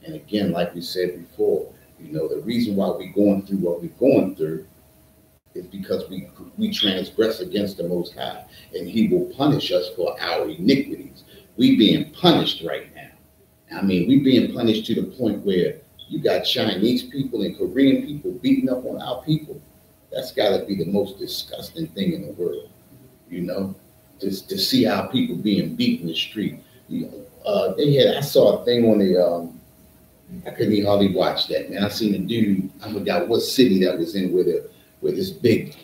And again, like we said before, you know, the reason why we're going through what we're going through is because we transgress against the Most High, and he will punish us for our iniquities. We being punished right now. I mean, we being punished to the point where you got Chinese people and Korean people beating up on our people. That's got to be the most disgusting thing in the world, you know, just to see our people being beat in the street. You know, I saw a thing on the, I couldn't even hardly watch that, man. I seen a dude, I forgot what city that was in where this big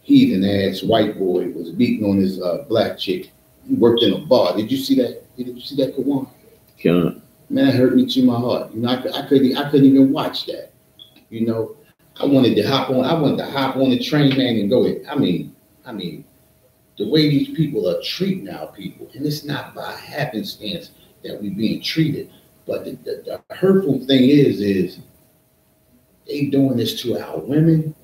heathen ass white boy was beating on this black chick. He worked in a bar. Did you see that? Did you see that, Kawan? Yeah. Man, that hurt me to my heart. You know, I couldn't even watch that. You know, I wanted to hop on the train, man, and go in. I mean, the way these people are treating our people, and it's not by happenstance that we're being treated, but the hurtful thing is they doing this to our women.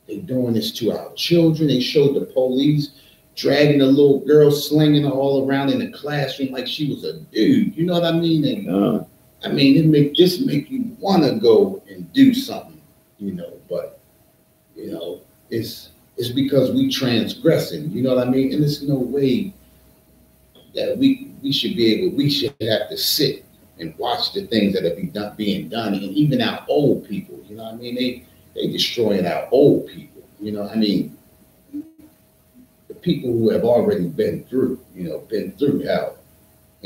They doing this to our children. They showed the police dragging a little girl, slinging her all around in the classroom like she was a dude. You know what I mean? And I mean, this make you want to go and do something, you know. But you know, it's because we transgressing. You know what I mean? And there's no way that we should have to sit and watch the things that are being done, and even our old people. You know what I mean? They destroying our old people. You know, I mean, the people who have already been through hell,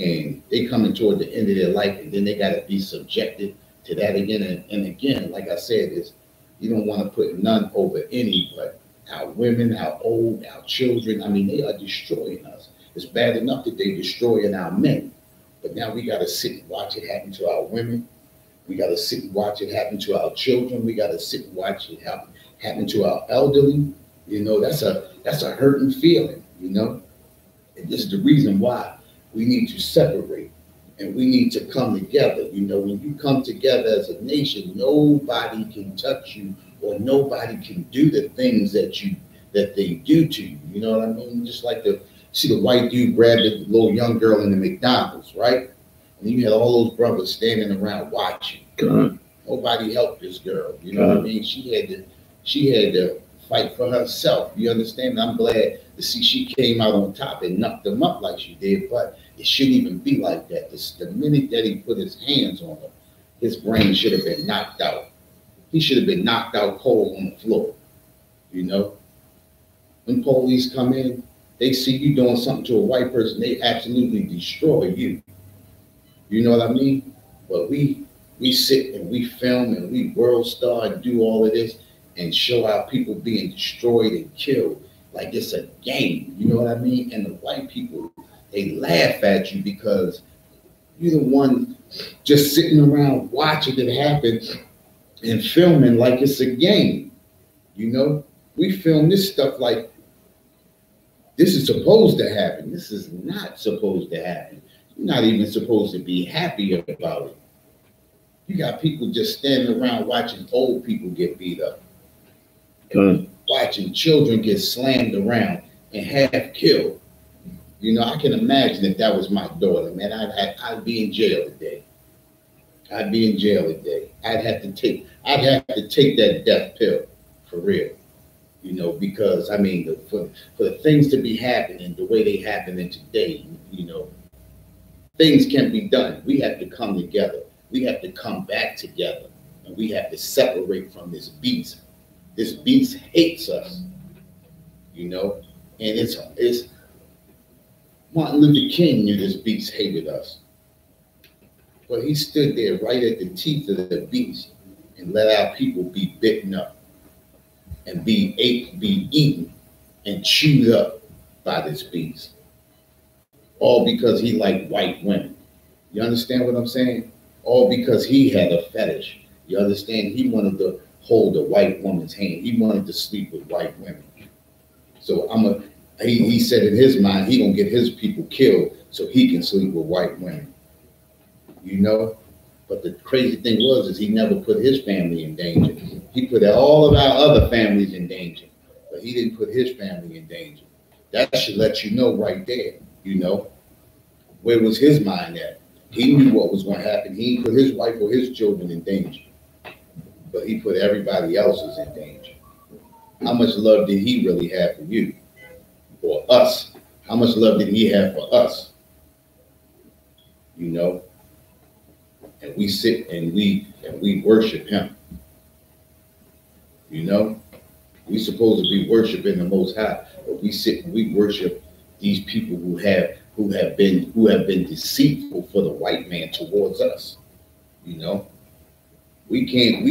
and they coming toward the end of their life, and then they got to be subjected to that again and again. Like I said, is you don't want to put none over any, but our women, our old, our children. I mean, they are destroying us. It's bad enough that they're destroying our men, but now we got to sit and watch it happen to our women. We got to sit and watch it happen to our children. We got to sit and watch it happen to our elderly. You know, that's a hurting feeling, you know. And this is the reason why we need to separate and we need to come together. You know, when you come together as a nation, nobody can touch you or nobody can do the things that they do to you. You know what I mean? Just like see the white dude grab the little young girl in the McDonald's, right? And you had all those brothers standing around watching. Nobody helped this girl. You know what I mean? She had to fight for herself. You understand? I'm glad to see she came out on top and knocked them up like she did, but it shouldn't even be like that. The minute that he put his hands on her, his brain should have been knocked out. He should have been knocked out cold on the floor. You know? When police come in, they see you doing something to a white person, they absolutely destroy you. You know what I mean? But we sit and we film and we world star and do all of this and show our people being destroyed and killed like it's a game. You know what I mean? And the white people, they laugh at you because you're the one just sitting around watching it happen and filming like it's a game. You know? We film this stuff like this is supposed to happen. This is not supposed to happen. You're not even supposed to be happy about it. You got people just standing around watching old people get beat up. Watching children get slammed around and half killed. You know, I can imagine if that was my daughter, man, I'd be in jail today. I'd be in jail today. I'd have to take that death pill for real. You know, because I mean, for the things to be happening the way they happen in today, you know, things can be done. We have to come together. We have to come back together, and we have to separate from this beast. This beast hates us, you know, and it's Martin Luther King knew this beast hated us, but he stood there right at the teeth of the beast and let our people be bitten up and be eaten and chewed up by this beast, all because he liked white women. You understand what I'm saying? All because he had a fetish. You understand? He wanted to hold a white woman's hand. He wanted to sleep with white women. So he said in his mind, he gonna get his people killed so he can sleep with white women. You know? But the crazy thing is he never put his family in danger. He put all of our other families in danger, but he didn't put his family in danger. That should let you know right there, you know? Where was his mind at? He knew what was going to happen. He didn't put his wife or his children in danger, but he put everybody else's in danger. How much love did he really have for you or us? How much love did he have for us? You know? And we sit and we worship him. You know? We're supposed to be worshiping the Most High, but we sit and we worship these people who have been deceitful for the white man towards us. You know? We can't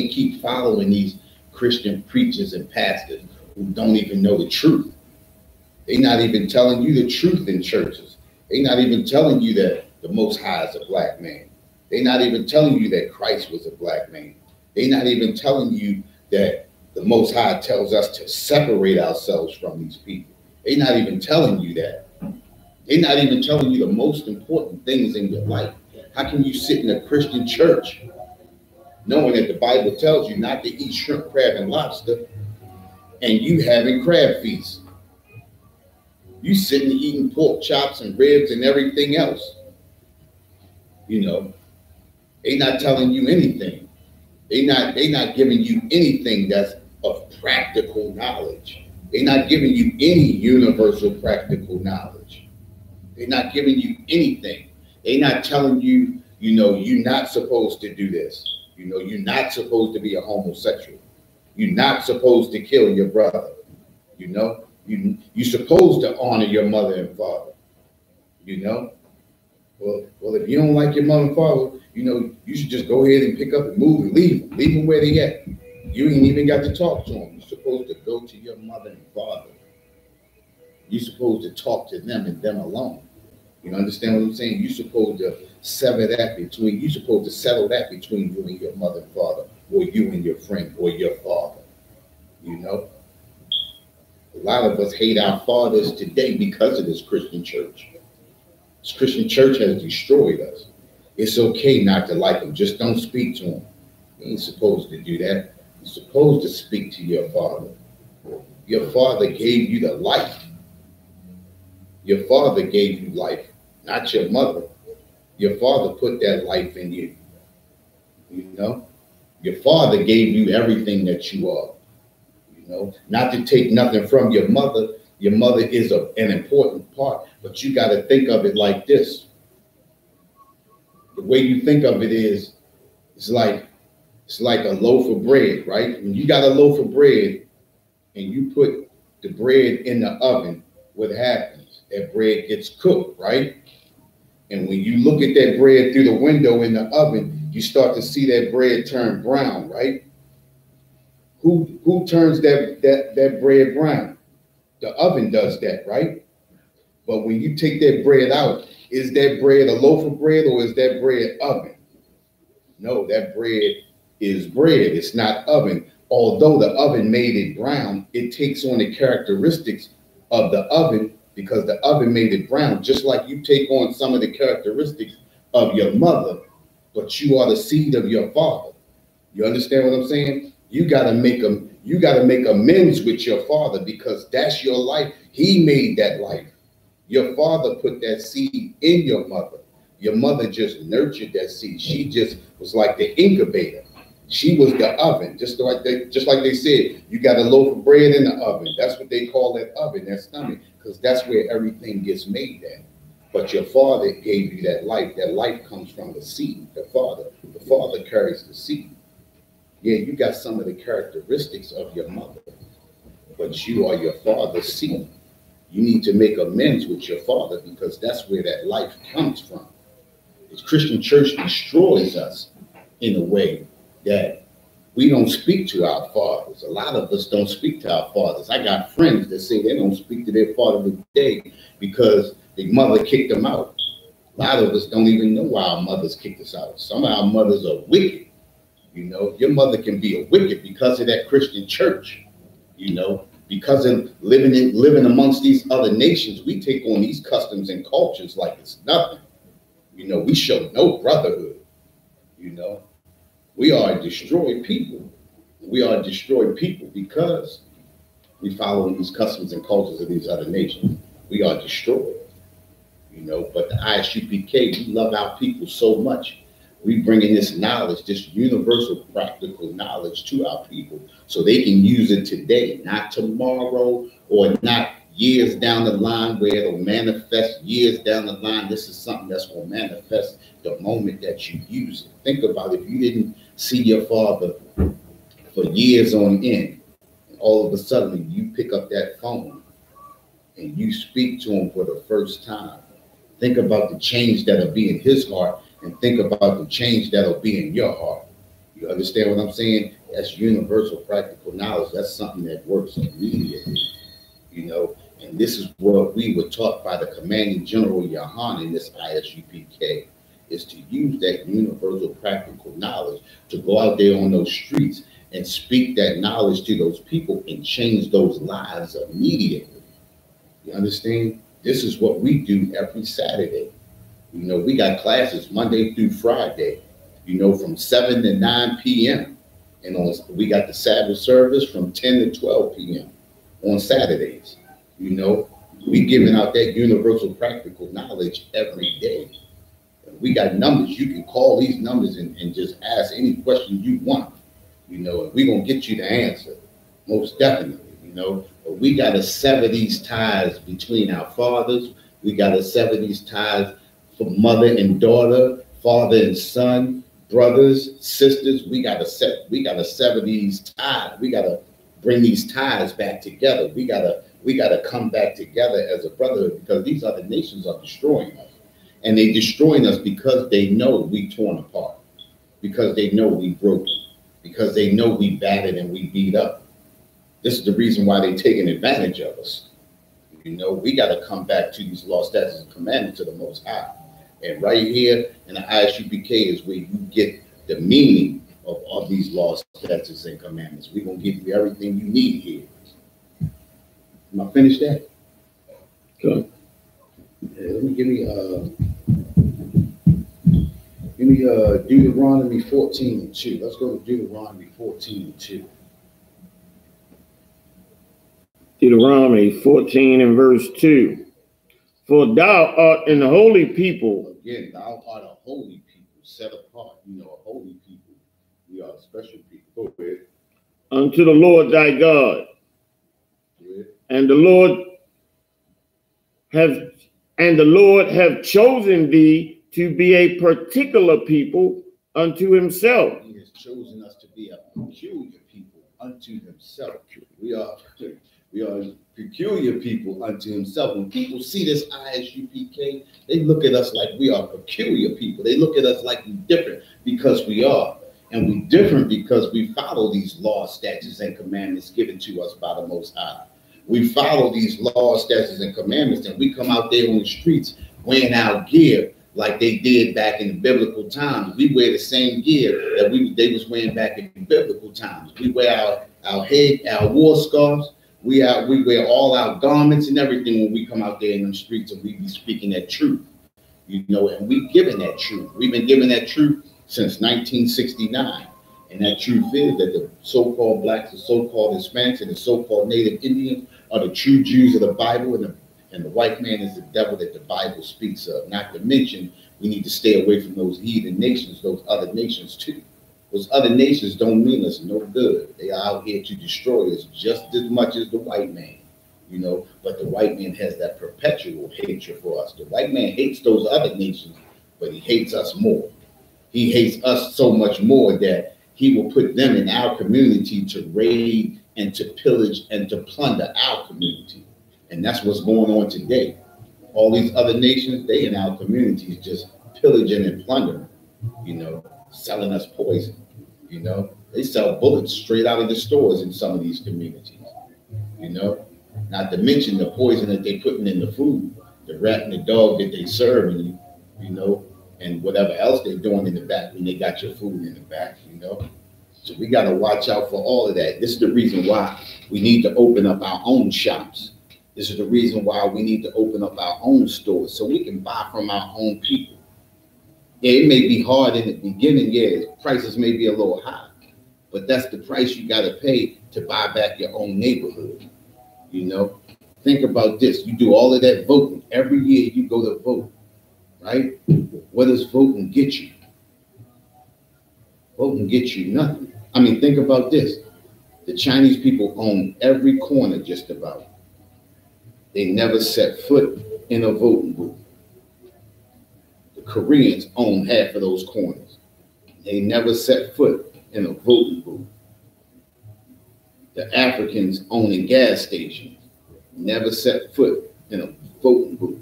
keep following these Christian preachers and pastors who don't even know the truth. They're not even telling you the truth in churches. They're not even telling you that the Most High is a black man. They're not even telling you that Christ was a black man. They're not even telling you that the Most High tells us to separate ourselves from these people. They're not even telling you that. They're not even telling you the most important things in your life. How can you sit in a Christian church knowing that the Bible tells you not to eat shrimp, crab, and lobster, and you having crab feasts? You sitting eating pork chops and ribs and everything else. You know, they're not telling you anything. They're not giving you anything that's of practical knowledge. They're not giving you any universal practical knowledge. They're not giving you anything. They're not telling you, you know, you're not supposed to do this. You know, you're not supposed to be a homosexual. You're not supposed to kill your brother. You know, you're supposed to honor your mother and father. You know, Well, if you don't like your mother and father, you know, you should just go ahead and pick up and move and leave them. Leave them where they at. You ain't even got to talk to them. You're supposed to go to your mother and father. You're supposed to talk to them and them alone. You understand what I'm saying? You're supposed to sever that between, you're supposed to settle that between you and your mother and father, or you and your friend, or your father. You know? A lot of us hate our fathers today because of this Christian church. This Christian church has destroyed us. It's okay not to like them. Just don't speak to them. You ain't supposed to do that. You're supposed to speak to your father. Your father gave you the life. Your father gave you life, not your mother. Your father put that life in you. You know? Your father gave you everything that you are. You know? Not to take nothing from your mother. Your mother is an important part, but you got to think of it like this. The way you think of it is, it's like a loaf of bread, right? When you got a loaf of bread and you put the bread in the oven, what happens? That bread gets cooked, right? And when you look at that bread through the window in the oven, you start to see that bread turn brown, right? Who turns that bread brown? The oven does that, right? But when you take that bread out, is that bread a loaf of bread or is that bread oven? No, that bread is bread. It's not oven. Although the oven made it brown, it takes on the characteristics of the oven because the oven made it brown, just like you take on some of the characteristics of your mother, but you are the seed of your father. You understand what I'm saying? You gotta make amends with your father because that's your life. He made that life. Your father put that seed in your mother. Your mother just nurtured that seed. She just was like the incubator. She was the oven, just like they said, you got a loaf of bread in the oven. That's what they call that oven, that stomach, because that's where everything gets made at. But your father gave you that life. That life comes from the seed, the father. The father carries the seed. Yeah, you got some of the characteristics of your mother, but you are your father's seed. You need to make amends with your father because that's where that life comes from. The Christian church destroys us in a way that we don't speak to our fathers. A lot of us don't speak to our fathers. I got friends that say they don't speak to their father today because their mother kicked them out. A lot of us don't even know why our mothers kicked us out. Some of our mothers are wicked. You know, your mother can be a wicked because of that Christian church. You know, because of living amongst these other nations, we take on these customs and cultures like it's nothing. You know, we show no brotherhood. You know, we are a destroyed people. We are a destroyed people because we follow these customs and cultures of these other nations. We are destroyed. You know, but the I.S.U.P.K, we love our people so much. We bring in this knowledge, this universal practical knowledge to our people so they can use it today, not tomorrow or not years down the line where it'll manifest years down the line. This is something that's going to manifest the moment that you use it. Think about it. If you didn't see your father for years on end, and all of a sudden you pick up that phone and you speak to him for the first time, think about the change that'll be in his heart and think about the change that'll be in your heart. You understand what I'm saying? That's universal practical knowledge. That's something that works immediately, you know. And this is what we were taught by the commanding general Yahanna in this I.S.U.P.K, is to use that universal practical knowledge to go out there on those streets and speak that knowledge to those people and change those lives immediately. You understand? This is what we do every Saturday. You know, we got classes Monday through Friday, you know, from 7 to 9 p.m. And we got the Sabbath service from 10 to 12 p.m. on Saturdays. You know, we giving out that universal practical knowledge every day. We got numbers. You can call these numbers and just ask any question you want, you know, and we're going to get you the answer, most definitely, you know. But we got to sever these ties between our fathers. We got to sever these ties for mother and daughter, father and son, brothers, sisters. We got to sever these ties. We got to bring these ties back together. We got to come back together as a brotherhood because these other nations are destroying us. And they destroying us because they know we torn apart, because they know we broken, because they know we battered and we beat up. This is the reason why they taking advantage of us. You know, we got to come back to these laws, statutes, and commandments of the Most High. And right here in the I.S.U.P.K is where you get the meaning of all these laws, statutes, and commandments. We're going to give you everything you need here. Am I finished that? Good. Yeah, let me give me Deuteronomy 14:2. Let's go to Deuteronomy 14:2. Deuteronomy 14 and verse 2. For thou art an holy people. Again, thou art a holy people, set apart. You know, a holy people. We are a special people. Go ahead. Unto the Lord thy God. Go ahead. And the Lord have chosen thee to be a particular people unto himself. He has chosen us to be a peculiar people unto himself. We are peculiar people unto himself. When people see this I.S.U.P.K, they look at us like we are peculiar people. They look at us like we're different because we are. And we're different because we follow these laws, statutes, and commandments given to us by the Most High. We follow these laws, statutes, and commandments, and we come out there on the streets wearing our gear like they did back in the biblical times. We wear the same gear that they was wearing back in biblical times. We wear our war scarves. We wear all our garments and everything when we come out there in the streets, and we be speaking that truth, you know, and we giving that truth. We've been giving that truth since 1969. And that truth is that the so-called blacks, the so-called Hispanics, and the so-called Native Indians are the true Jews of the Bible, and the white man is the devil that the Bible speaks of. Not to mention, we need to stay away from those heathen nations, those other nations too. Those other nations don't mean us no good. They are out here to destroy us just as much as the white man, you know. But the white man has that perpetual hatred for us. The white man hates those other nations, but he hates us more. He hates us so much more that he will put them in our community to raid and to pillage and to plunder our community. And that's what's going on today. All these other nations, they in our communities just pillaging and plundering, you know, selling us poison. You know, they sell bullets straight out of the stores in some of these communities, you know, not to mention the poison that they putting in the food, the rat and the dog that they serving you, you know, and whatever else they're doing in the back when they got your food in the back, you know. So we got to watch out for all of that. This is the reason why we need to open up our own shops. This is the reason why we need to open up our own stores so we can buy from our own people. Yeah, it may be hard in the beginning. Yeah, prices may be a little high, but that's the price you got to pay to buy back your own neighborhood. You know, think about this. You do all of that voting. Every year you go to vote, right? What does voting get you? Voting gets you nothing. I mean, think about this. The Chinese people own every corner just about. They never set foot in a voting booth. The Koreans own half of those corners. They never set foot in a voting booth. The Africans owning gas stations never set foot in a voting booth.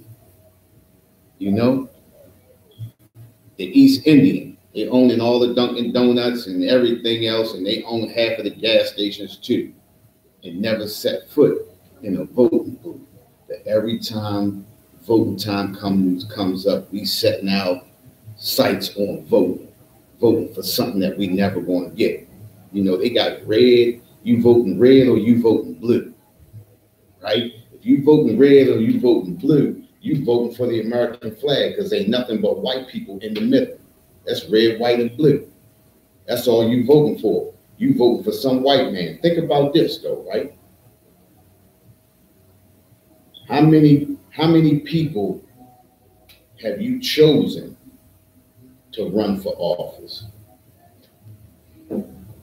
You know? The East Indian, they owning all the Dunkin' Donuts and everything else, and they own half of the gas stations too. And never set foot in a voting booth. That every time voting time comes up, we setting our sights on voting for something that we never going to get. You know, they got red, you voting red or you voting blue, right? If you voting red or you voting blue, you voting for the American flag because ain't nothing but white people in the middle. That's red, white, and blue. That's all you voting for. You voting for some white man. Think about this though, right? How many people have you chosen to run for office?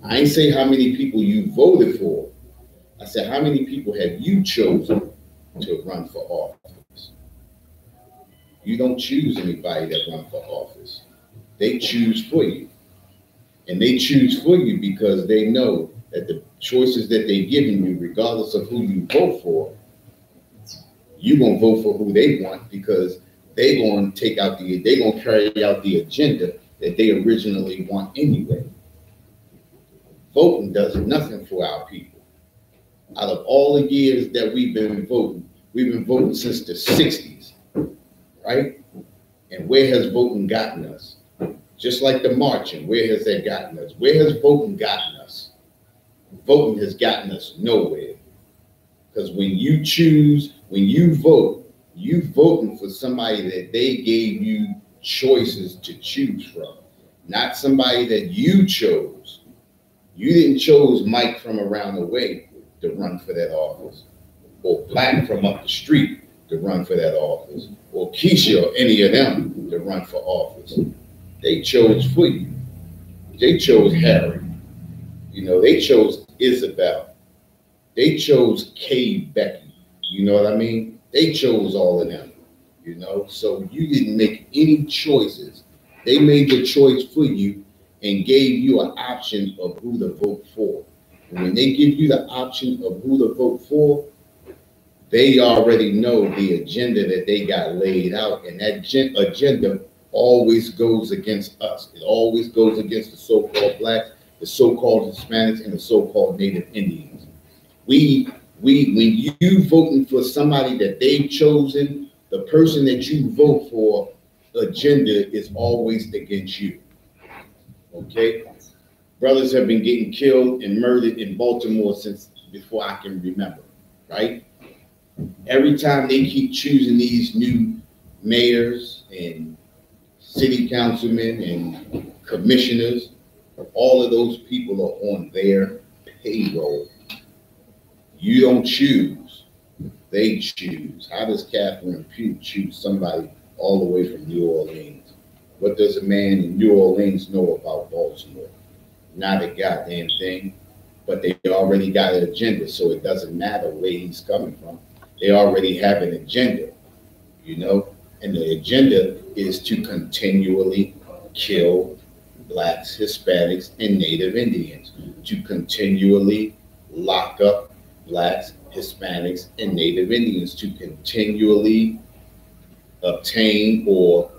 I ain't say how many people you voted for. I said, how many people have you chosen to run for office? You don't choose anybody that run for office. They choose for you. And they choose for you because they know that the choices that they're giving you, regardless of who you vote for, you're going to vote for who they want because they're going to carry out the agenda that they originally want anyway. Voting does nothing for our people. Out of all the years that we've been voting since the 60s, right? And where has voting gotten us? Just like the marching, where has that gotten us? Where has voting gotten us? Voting has gotten us nowhere. Because when you vote, you voting for somebody that they gave you choices to choose from, not somebody that you chose. You didn't choose Mike from around the way to run for that office, or Black from up the street to run for that office, or Keisha or any of them to run for office. They chose for you. They chose Harry. You know, they chose Isabel. They chose Kay Becky. You know what I mean? They chose all of them, you know? So you didn't make any choices. They made the choice for you and gave you an option of who to vote for. And when they give you the option of who to vote for, they already know the agenda that they got laid out. And that agenda always goes against us. It always goes against the so-called Blacks, the so-called Hispanics, and the so-called Native Indians. When you voting for somebody that they've chosen, the person that you vote for agenda is always against you. Okay? Brothers have been getting killed and murdered in Baltimore since before I can remember, right? Every time they keep choosing these new mayors and city councilmen and commissioners, all of those people are on their payroll. You don't choose, they choose. How does Catherine Pugh choose somebody all the way from New Orleans? What does a man in New Orleans know about Baltimore? Not a goddamn thing, but they already got an agenda, so it doesn't matter where he's coming from. They already have an agenda, you know? And the agenda is to continually kill Blacks, Hispanics, and Native Indians, to continually lock up Blacks, Hispanics, and Native Indians, to continually obtain or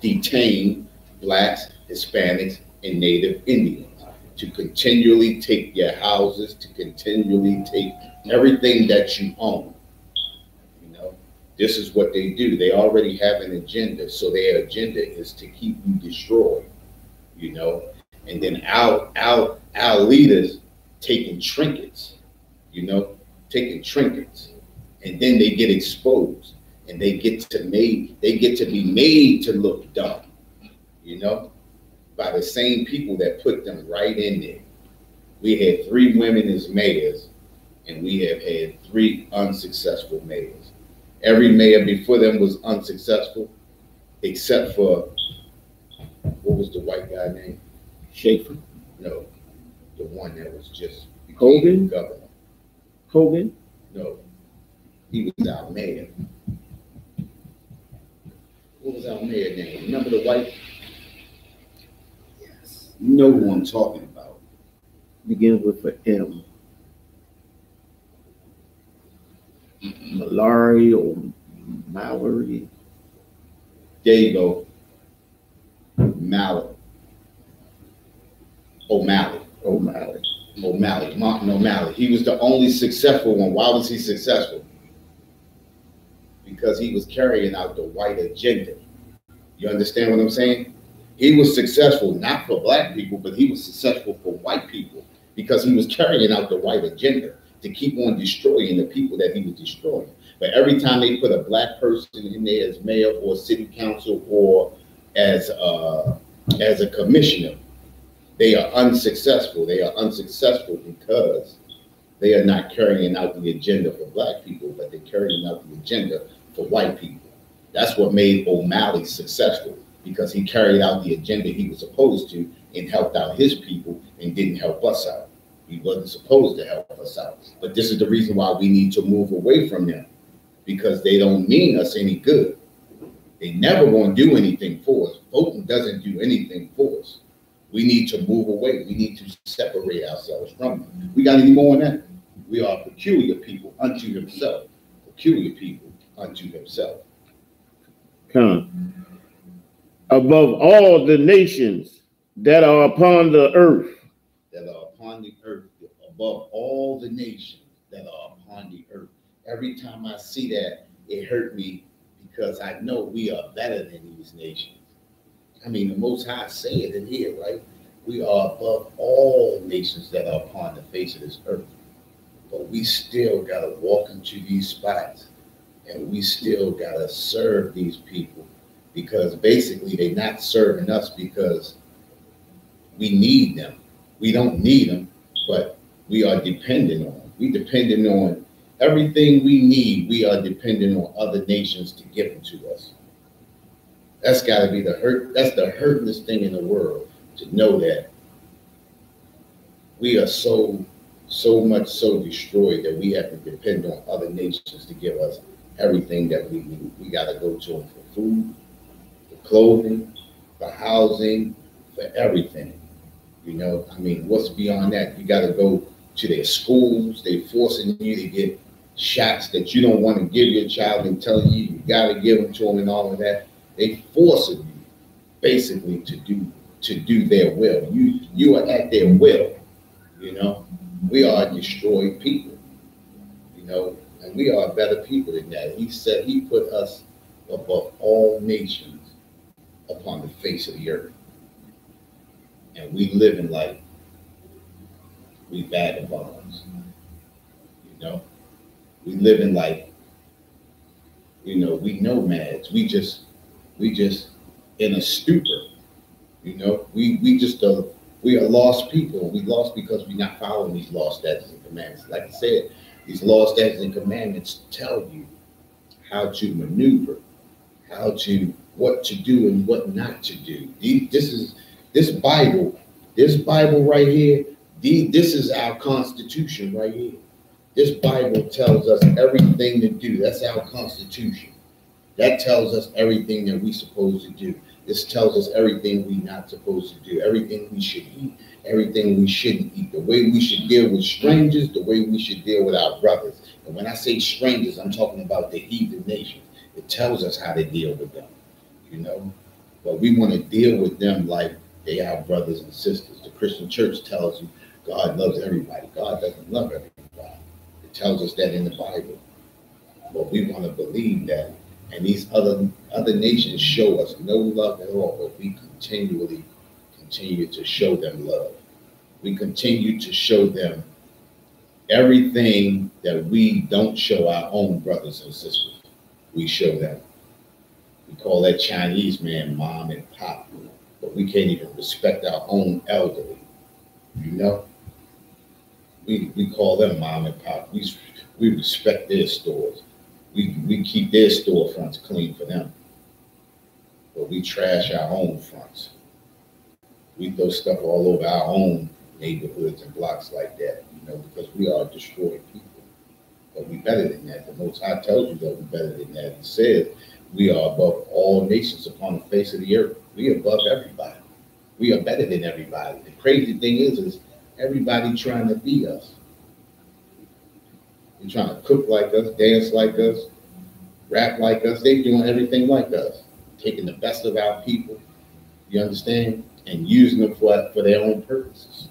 detain Blacks, Hispanics, and Native Indians, to continually take your houses, to continually take everything that you own. You know, this is what they do. They already have an agenda, so their agenda is to keep you destroyed. You know, and then our leaders taking trinkets. You know, taking trinkets, and then they get exposed, and they get to be made to look dumb, you know, by the same people that put them right in there. We had 3 women as mayors, and we have had 3 unsuccessful mayors. Every mayor before them was unsuccessful, except for, what was the white guy name? Schaefer? No, the one that was just Hogan? Governor. Hogan? No, he was our mayor. What was our mayor name? Remember the white? Yes. You know who I'm talking about. Begins with an M. Mallory or Mallory. There you go. O'Malley. Martin O'Malley. He was the only successful one. Why was he successful? Because he was carrying out the white agenda. You understand what I'm saying? He was successful not for Black people, but he was successful for white people because he was carrying out the white agenda to keep on destroying the people that he was destroying. But every time they put a Black person in there as mayor or city council or as a commissioner, they are unsuccessful. They are unsuccessful because they are not carrying out the agenda for Black people, but they're carrying out the agenda for white people. That's what made O'Malley successful, because he carried out the agenda he was supposed to and helped out his people and didn't help us out. He wasn't supposed to help us out. But this is the reason why we need to move away from them, because they don't mean us any good. They never going to do anything for us. Voting doesn't do anything for us. We need to move away. We need to separate ourselves from them. We got any more on that? We are peculiar people unto himself. Peculiar people unto himself. above all the nations that are upon the earth. That are upon the earth, above all the nations that are upon the earth. Every time I see that, it hurt me because I know we are better than these nations. I mean, the Most High say it in here, right? We are above all nations that are upon the face of this earth. But we still got to walk into these spots, and we still got to serve these people, because basically they're not serving us because we need them. We don't need them, but we are dependent on them. We dependent on everything we need. We are dependent on other nations to give them to us. That's got to be the hurt. That's the hurtingest thing in the world, to know that we are so much so destroyed that we have to depend on other nations to give us everything that we need. We got to go to them for food, for clothing, for housing, for everything. You know, I mean, what's beyond that? You got to go to their schools. They forcing you to get shots that you don't want to give your child, and telling you got to give them to them and all of that. They forcing you basically to do their will. You are at their will. You know, we are destroyed people. You know, and we are better people than that. He said he put us above all nations upon the face of the earth. And we living like we vagabonds. You know, we living like, you know, we nomads. We just in a stupor. You know, we are lost people. We lost because we're not following these laws, statutes, and commandments. Like I said, these laws, statutes, and commandments tell you how to maneuver, what to do and what not to do. This Bible right here, this is our Constitution right here. This Bible tells us everything to do. That's our Constitution. That tells us everything that we're supposed to do. This tells us everything we're not supposed to do, everything we should eat, everything we shouldn't eat, the way we should deal with strangers, the way we should deal with our brothers. And when I say strangers, I'm talking about the heathen nations. It tells us how to deal with them, you know. But we want to deal with them like they are brothers and sisters. The Christian church tells you God loves everybody. God doesn't love everybody. It tells us that in the Bible. But we want to believe that. And these other nations show us no love at all, but we continue to show them love. We continue to show them everything that we don't show our own brothers and sisters. We show them. We call that Chinese man mom and pop, but we can't even respect our own elderly. You know, we call them mom and pop. We respect their stores. We keep their storefronts clean for them, but we trash our own fronts. We throw stuff all over our own neighborhoods and blocks like that, you know, because we are destroyed people. But we better than that. The Most High tells you that we're better than that. He says we are above all nations upon the face of the earth. We are above everybody. We are better than everybody. The crazy thing is everybody trying to be us. They're trying to cook like us, dance like us, rap like us. They're doing everything like us, taking the best of our people, you understand, and using them for their own purposes,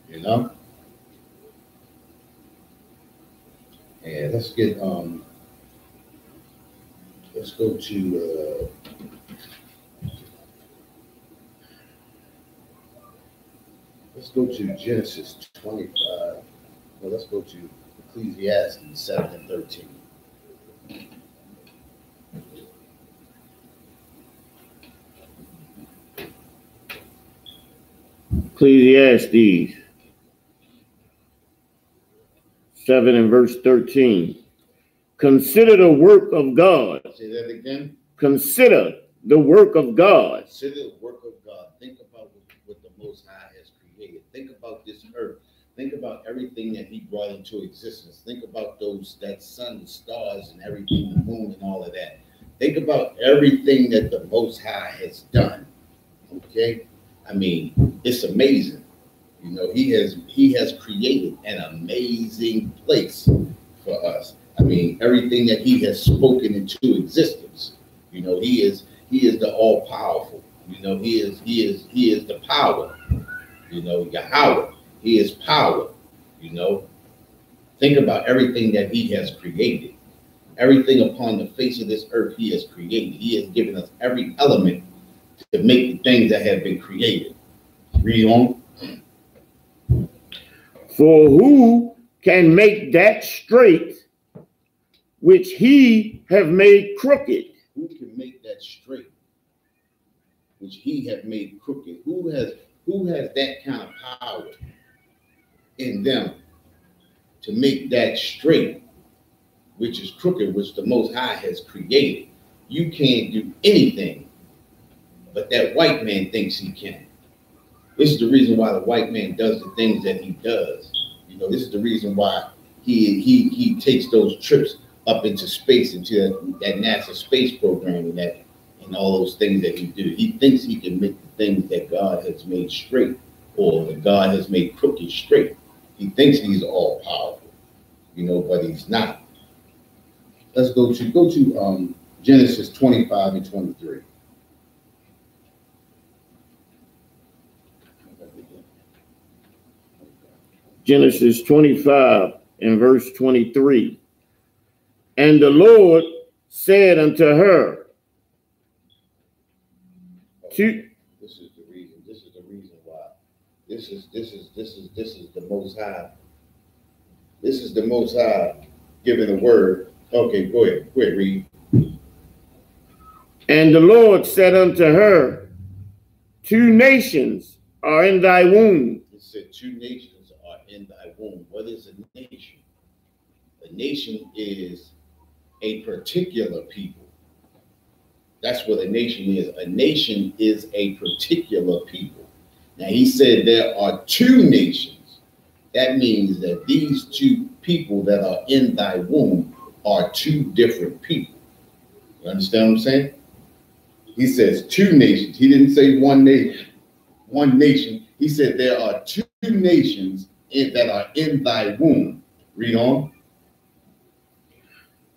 you know? And let's go to Genesis 25. Well, let's go to Ecclesiastes 7 and 13. Ecclesiastes 7 and verse 13. Consider the work of God. Say that again. Consider the work of God. Consider the work of God. Think about what the Most High has created. Think about this earth. Think about everything that he brought into existence. Think about that sun, the stars, and everything, the moon, and all of that. Think about everything that the Most High has done. Okay? I mean, it's amazing. You know, he has created an amazing place for us. I mean, everything that he has spoken into existence. You know, he is the all powerful. You know, he is the power. You know, Yahweh, he is power. You know, think about everything that he has created. Everything upon the face of this earth he has created. He has given us every element to make the things that have been created. Read on. For who can make that straight which he have made crooked? Who can make that straight which he have made crooked? Who has that kind of power in them to make that straight which is crooked, which the Most High has created? You can't do anything, but that white man thinks he can. This is the reason why the white man does the things that he does. You know, this is the reason why he takes those trips up into space, into that NASA space program, and all those things that he do. He thinks he can make the things that God has made straight, or that God has made crooked straight. He thinks he's all powerful, you know, but he's not. Let's go to Genesis 25 and 23. Genesis 25 and verse 23. And the Lord said unto her, This is the reason why. This is the Most High. This is the Most High giving the word. Okay, go ahead, read. And the Lord said unto her, 2 nations are in thy womb. It said 2 nations are in thy womb. What is a nation? A nation is a particular people. That's what a nation is. A nation is a particular people. Now he said there are 2 nations. That means that these 2 people that are in thy womb are 2 different people. You understand what I'm saying? He says 2 nations. He didn't say one nation. One nation. He said there are 2 nations that are in thy womb. Read on.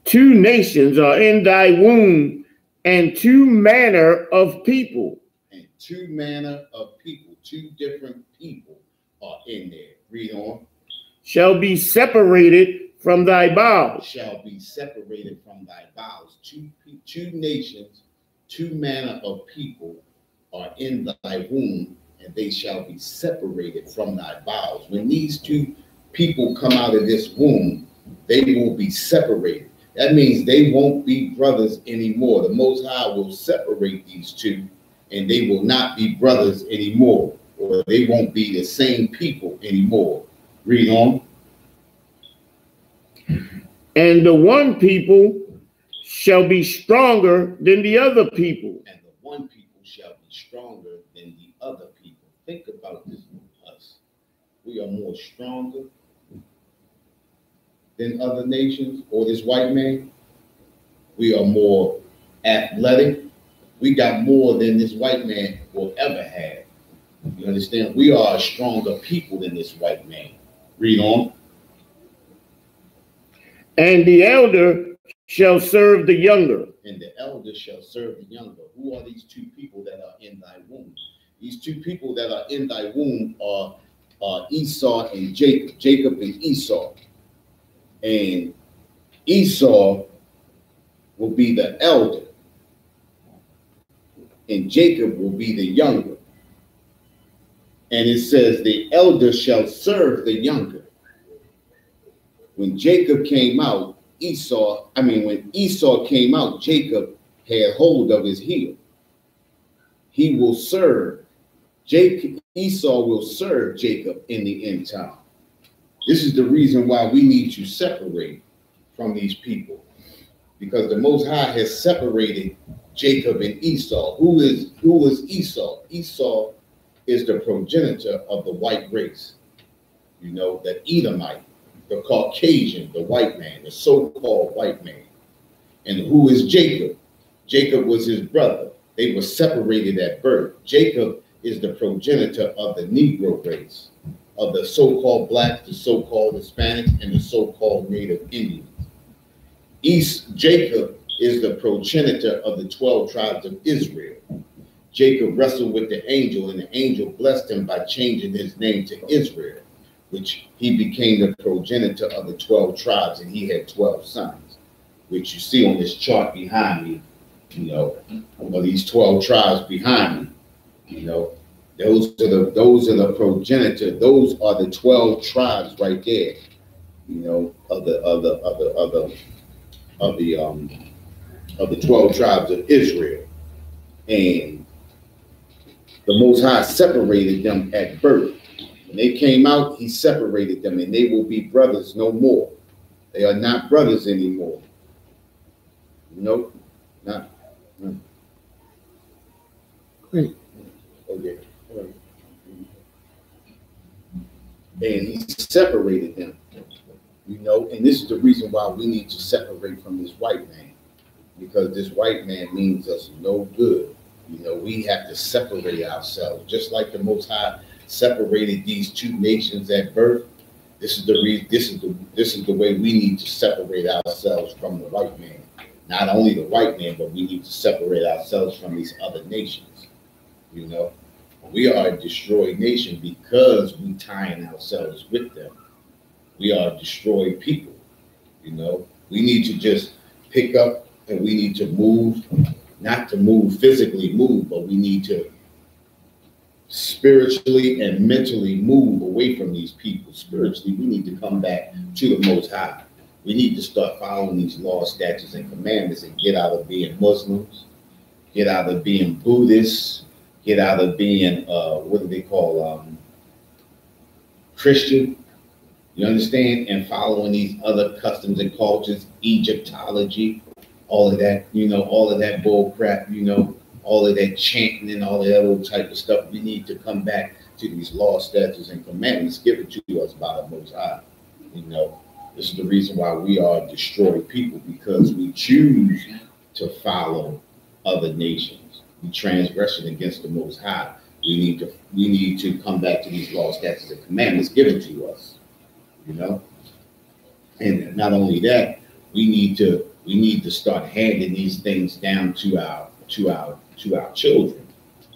2 nations are in thy womb, and 2 manner of people. And 2 manner of people. 2 different people are in there. Read on. Shall be separated from thy bowels. Shall be separated from thy bowels. 2 nations, 2 manner of people are in thy womb, and they shall be separated from thy bowels. When these 2 people come out of this womb, they will be separated. That means they won't be brothers anymore. The Most High will separate these 2, and they will not be brothers anymore, or they won't be the same people anymore. Read on. And the one people shall be stronger than the other people. And the one people shall be stronger than the other people. Think about this with us. We are more stronger than other nations, or this white man. We are more athletic. We got more than this white man will ever have. You understand? We are a stronger people than this white man. Read on. And the elder shall serve the younger. And the elder shall serve the younger. Who are these 2 people that are in thy womb? These 2 people that are in thy womb are Esau and Jacob. Jacob and Esau. And Esau will be the elder, and Jacob will be the younger. And it says the elder shall serve the younger. When Jacob came out, when Esau came out, Jacob had hold of his heel. He will serve. Esau will serve Jacob in the end time. This is the reason why we need to separate from these people, because the Most High has separated Jacob and Esau. Who is Esau? Esau is the progenitor of the white race. You know, the Edomite, the Caucasian, the white man, the so-called white man. And who is Jacob? Jacob was his brother. They were separated at birth. Jacob is the progenitor of the Negro race, of the so-called blacks, the so-called Hispanics, and the so-called Native Indians. Jacob is the progenitor of the 12 tribes of Israel. Jacob wrestled with the angel, and the angel blessed him by changing his name to Israel, which he became the progenitor of the 12 tribes, and he had 12 sons, which you see on this chart behind me, you know, of these 12 tribes behind me, you know. Those are the progenitor. Those are the 12 tribes right there, you know, of the 12 tribes of Israel. And the Most High separated them at birth. When they came out, he separated them, and they will be brothers no more. They are not brothers anymore. Nope, not. No. Great. Okay. And he separated them, you know, and this is the reason why we need to separate from this white man, because this white man means us no good. You know, we have to separate ourselves, just like the Most High separated these two nations at birth. This is the way we need to separate ourselves from the white man. Not only the white man, but we need to separate ourselves from these other nations, you know. We are a destroyed nation because we tying ourselves with them. We are a destroyed people, you know. We need to just pick up and we need to move, not to move physically move, but we need to spiritually and mentally move away from these people. Spiritually, we need to come back to the Most High. We need to start following these laws, statutes, and commandments and get out of being Muslims, get out of being Buddhists, get out of being, what do they call, Christian, you understand? And following these other customs and cultures, Egyptology, all of that, you know, all of that bull crap, you know, all of that chanting and all of that old type of stuff. We need to come back to these laws, statutes, and commandments given to us by the Most High. You know, this is the reason why we are destroyed people, because we choose to follow other nations. We transgression against the Most High. We need to come back to these laws, statutes, and commandments given to us. You know, and not only that, we need to start handing these things down to our children.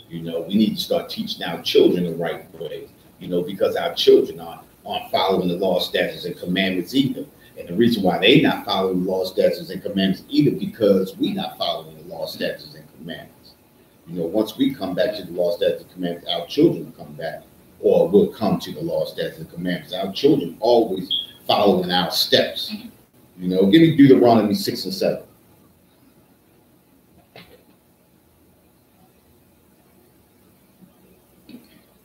You know, we need to start teaching our children the right way. You know, because our children aren't following the laws, statutes, and commandments either. And the reason why they not following the laws, statutes, and commandments either, because we not following the laws, statutes, and commandments. You know, once we come back to the law, statutes, and commandments, our children will come back, or will come to the law, statutes, and commandments. Our children always following our steps. You know, give me Deuteronomy 6 and 7.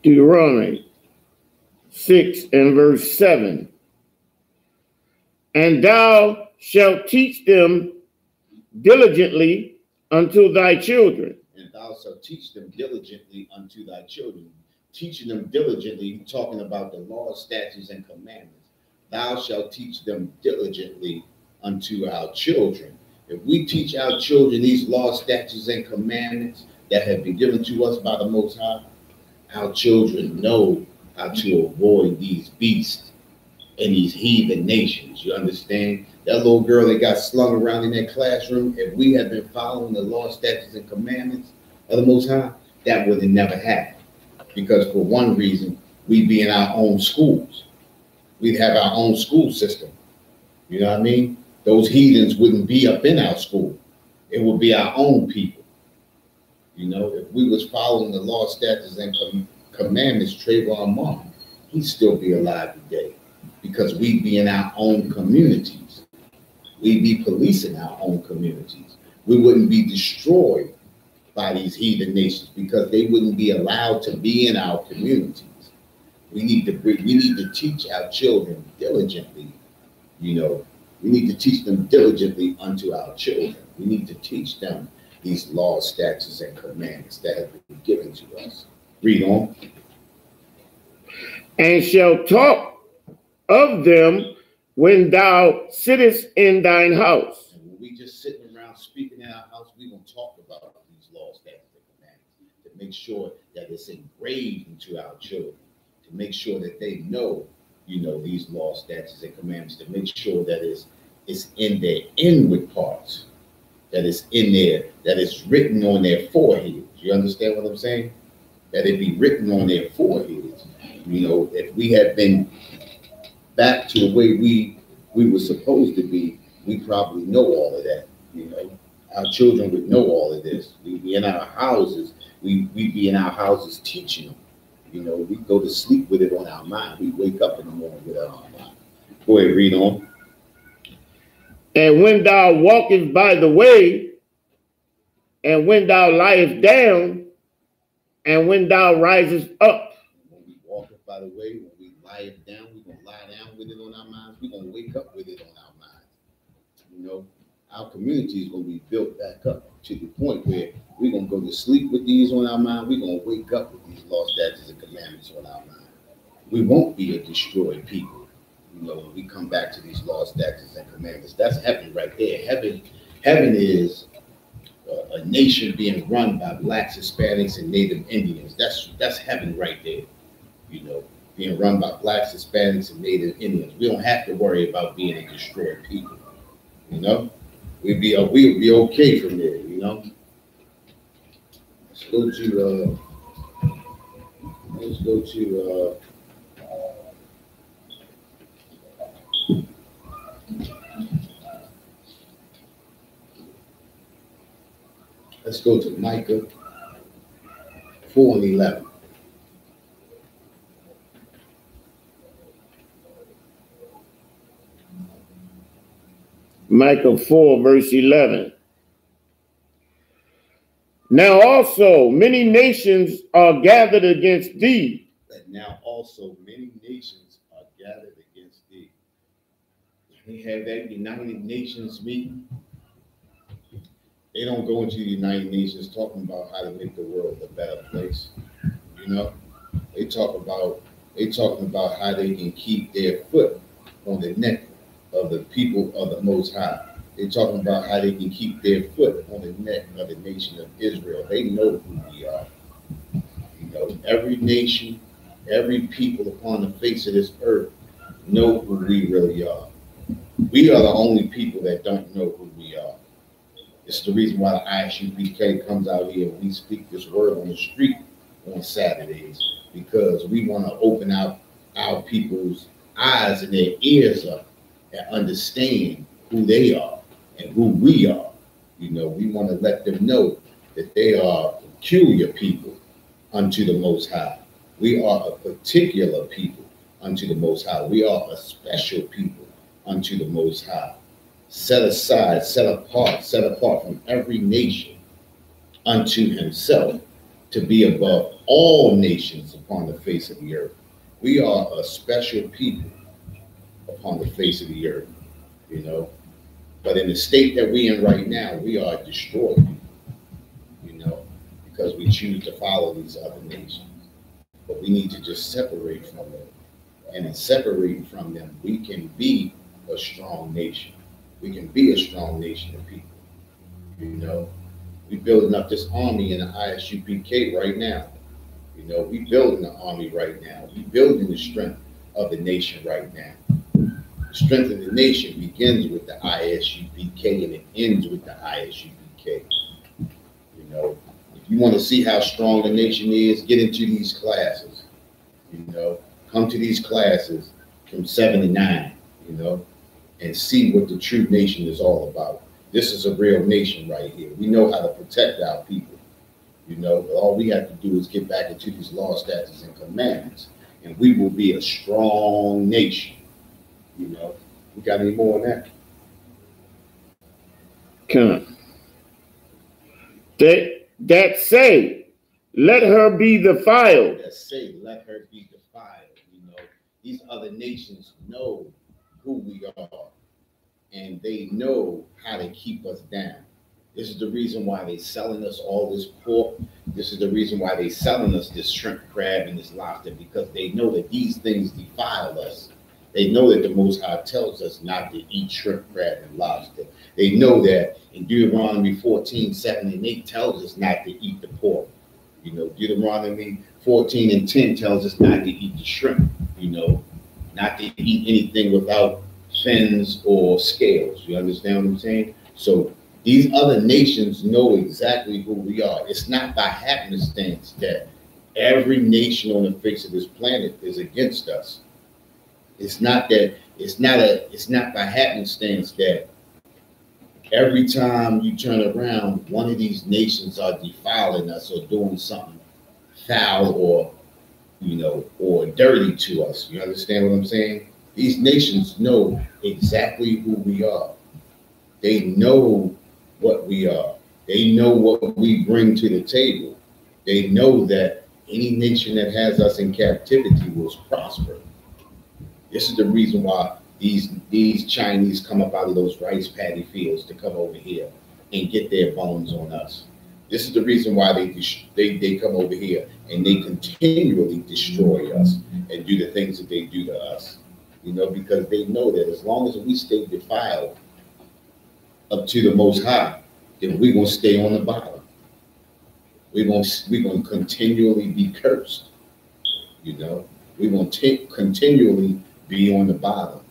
Deuteronomy 6 and verse 7. And thou shalt teach them diligently unto thy children. And thou shalt teach them diligently unto thy children. Teaching them diligently, talking about the laws, statutes, and commandments. Thou shalt teach them diligently unto our children. If we teach our children these laws, statutes, and commandments that have been given to us by the Most High, our children know how to avoid these beasts and these heathen nations. You understand? That little girl that got slung around in that classroom, if we had been following the law, statutes, and commandments of the Most High, that would have never happened. Because for one reason, we'd be in our own schools. We'd have our own school system. You know what I mean? Those heathens wouldn't be up in our school. It would be our own people. You know, if we was following the law, statutes, and commandments, Trayvon Martin, he'd still be alive today, because we'd be in our own communities. We'd be policing our own communities. We wouldn't be destroyed by these heathen nations, because they wouldn't be allowed to be in our communities. We need to teach our children diligently. You know, we need to teach them diligently unto our children. We need to teach them these laws, statutes, and commandments that have been given to us. Read on. And shall talk of them when thou sittest in thine house. And when we just sitting around speaking in our house, we're going to talk about these laws, statutes, and commandments to make sure that it's engraved into our children, to make sure that they know, you know, these laws, statutes, and commandments, to make sure that it's in their inward parts. that is in there, that is written on their foreheads. You understand what I'm saying? That it be written on their foreheads. You know, if we had been back to the way we were supposed to be, we probably know all of that. You know, our children would know all of this. We'd be in our houses. We'd be in our houses teaching them. You know, we go to sleep with it on our mind. We wake up in the morning with it on our mind. Go ahead, read on. And when thou walkest by the way, and when thou liest down, and when thou risest up. When we walk it by the way, when we lie it down, we're going to lie down with it on our minds. We're going to wake up with it on our minds. You know, our community is going to be built back up to the point where we're going to go to sleep with these on our mind. We're going to wake up with these laws, statutes, and commandments on our mind. We won't be a destroyed people. You know, when we come back to these laws, statutes, and commandments, that's heaven right there. Heaven is a nation being run by blacks, Hispanics, and Native Indians. That's heaven right there. You know, being run by blacks, Hispanics, and Native Indians. We don't have to worry about being a destroyed people. You know, we'll be okay from there. You know, let's go to let's go to Micah 4:11. Micah 4, verse 11. Now also many nations are gathered against thee. And now also many nations are gathered against thee. They have that United Nations meeting. They don't go into the United Nations talking about how to make the world a better place. You know, they talking about how they can keep their foot on the neck of the people of the Most High. They're talking about how they can keep their foot on the neck of the nation of Israel. They know who we are. You know, every nation, every people upon the face of this earth know who we really are. We are the only people that don't know who we are. It's the reason why the I.S.U.P.K comes out here and we speak this word on the street on Saturdays, because we want to open out our people's eyes and their ears up and understand who they are and who we are. You know, we want to let them know that they are a peculiar people unto the Most High. We are a particular people unto the Most High. We are a special people unto the Most High. Set aside, set apart from every nation unto himself, to be above all nations upon the face of the earth. We are a special people upon the face of the earth, you know. But in the state that we're in right now, we are destroyed people, you know, because we choose to follow these other nations. But we need to just separate from them. And in separating from them, we can be a strong nation. We can be a strong nation of people. You know, we're building up this army in the I.S.U.P.K right now. You know, we're building the army right now. We're building the strength of the nation right now. The strength of the nation begins with the I.S.U.P.K and it ends with the I.S.U.P.K. You know, if you want to see how strong the nation is, get into these classes. You know, come to these classes from 7 to 9, you know, and see what the true nation is all about. This is a real nation right here. We know how to protect our people. You know, but all we have to do is get back into these laws, statutes, and commandments, and we will be a strong nation. You know, we got any more on that? Come. That say, let her be defiled. That say, let her be defiled. You know, these other nations know who we are, and they know how to keep us down. This is the reason why they're selling us all this pork. This is the reason why they're selling us this shrimp, crab, and this lobster, because they know that these things defile us. They know that the Most High tells us not to eat shrimp, crab, and lobster. They know that in Deuteronomy 14:7-8 tells us not to eat the pork. You know, Deuteronomy 14:10 tells us not to eat the shrimp, you know, not to eat anything without fins or scales. You understand what I'm saying? So These other nations know exactly who we are. It's not by happenstance that every nation on the face of this planet is against us. It's not by happenstance that every time you turn around, one of these nations are defiling us or doing something foul or, or dirty to us. You understand what I'm saying? These nations know exactly who we are. They know what we are. They know what we bring to the table. They know that any nation that has us in captivity will prosper. This is the reason why these Chinese come up out of those rice paddy fields to come over here and get their bones on us. This is the reason why they come over here and they continually destroy us and do the things that they do to us. Because they know that as long as we stay defiled up to the Most High, then we're gonna stay on the bottom. We're gonna continually be cursed. We're gonna continually be on the bottom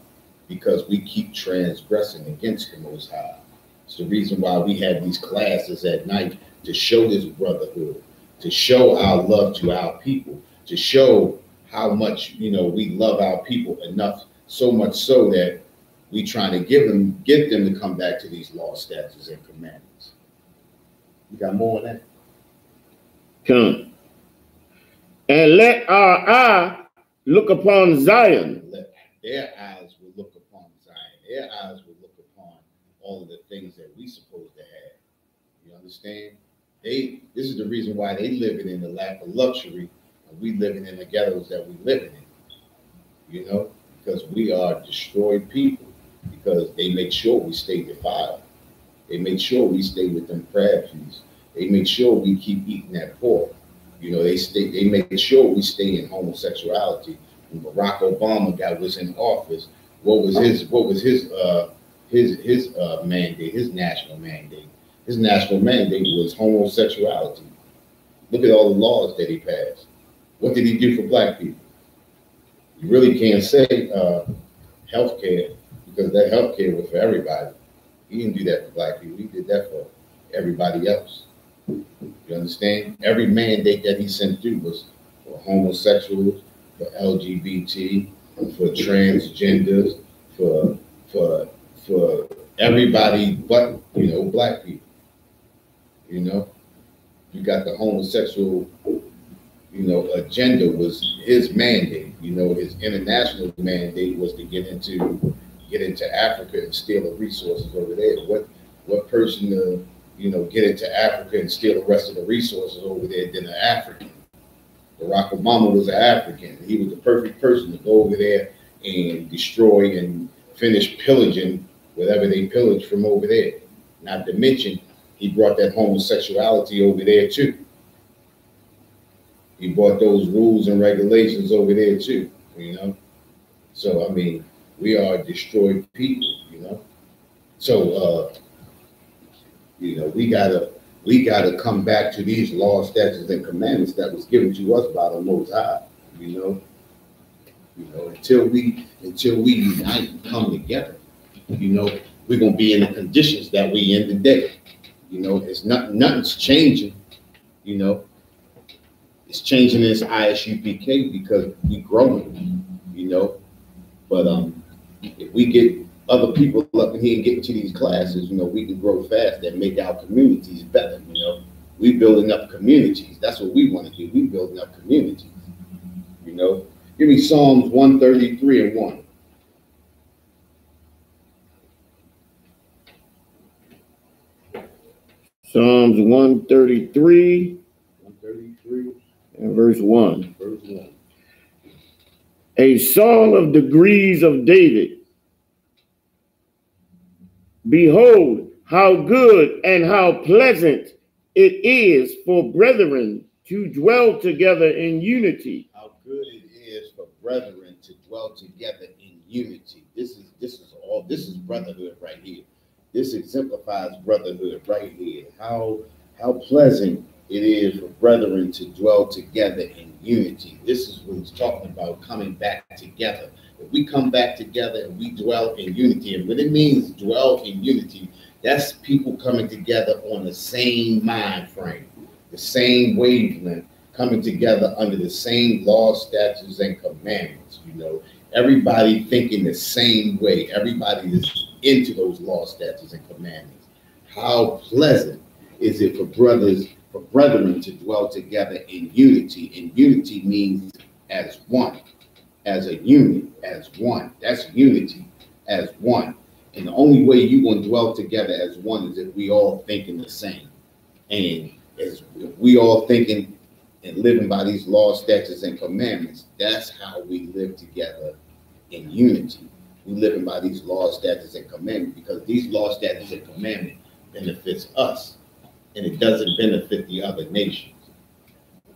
because we keep transgressing against the Most High. It's the reason why we have these classes at night to show this brotherhood, to show our love to our people, to show how much we love our people enough, so much so that we trying to get them to come back to these laws, statutes, and commandments. You got more on that? Come. And let our eye look upon Zion. Let their eyes will look upon Zion. Their eyes will look upon all of the things that we supposed to have. You understand? This is the reason why they living in the lack of luxury, and we living in the ghettos that we living in. Because we are destroyed people. Because they make sure we stay defiled. They make sure we stay with them crab feasts. They make sure we keep eating that pork. They make sure we stay in homosexuality. When Barack Obama was in office, what was his mandate, his national mandate? His national mandate was homosexuality. Look at all the laws that he passed. What did he do for black people? You really can't say health care, because that health care was for everybody. He didn't do that for black people. He did that for everybody else. You understand? Every mandate that he sent through was for homosexuals, for LGBT, for transgenders, for everybody but, black people. You got the homosexual, agenda was his mandate. His international mandate was to get into Africa and steal the resources over there. What person to get into Africa and steal the rest of the resources over there than an African? Barack Obama was an African. He was the perfect person to go over there and destroy and finish pillaging whatever they pillaged from over there. Not to mention, he brought that homosexuality over there too. He brought those rules and regulations over there too, So, we are destroyed people, So, we gotta come back to these laws, statutes, and commandments that was given to us by the Most High, until we unite and come together, we're gonna be in the conditions that we in today. It's nothing's changing, It's changing this I.S.U.P.K because we growing, But if we get other people up in here and get into these classes, we can grow fast and make our communities better, We building up communities. That's what we want to do. We building up communities, Give me Psalms 133 and 1. Psalms 133 and verse 1. A song of degrees of David. Behold, how good and how pleasant it is for brethren to dwell together in unity. How good it is for brethren to dwell together in unity. This is brotherhood right here. This exemplifies brotherhood right here. How pleasant it is for brethren to dwell together in unity. This is what he's talking about, coming back together. If we come back together and we dwell in unity, and what it means dwell in unity That's people coming together on the same mind frame, the same wavelength, coming together under the same laws, statutes, and commandments. You know, everybody thinking the same way. Everybody is into those laws, statutes, and commandments. How pleasant is it for brethren to dwell together in unity? And unity means as one, as a unit, as one. That's unity, as one. And the only way you're going to dwell together as one is if we all thinking the same. And as we all thinking and living by these laws, statutes, and commandments, that's how we live together in unity. We living by these laws, statutes, and commandments, because these laws, statutes, and commandments benefits us, and it doesn't benefit the other nations.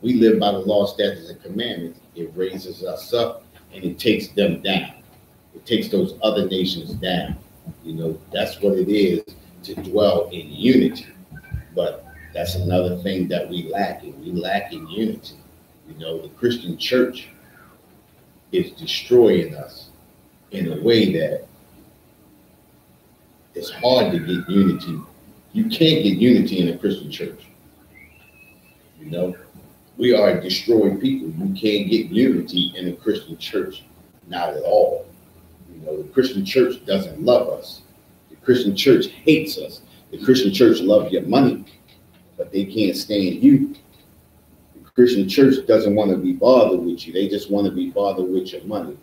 We live by the laws, statutes, and commandments. It raises us up, and it takes them down. It takes those other nations down. You know, that's what it is to dwell in unity. But that's another thing that we lack in. We lack in unity. You know, the Christian church is destroying us in a way that it's hard to get unity. You can't get unity in a Christian church. You know, we are destroyed people. You can't get unity in a Christian church. Not at all. You know, the Christian church doesn't love us. The Christian church hates us. The Christian church loves your money, but they can't stand you. The Christian church doesn't want to be bothered with you. They just want to be bothered with your money.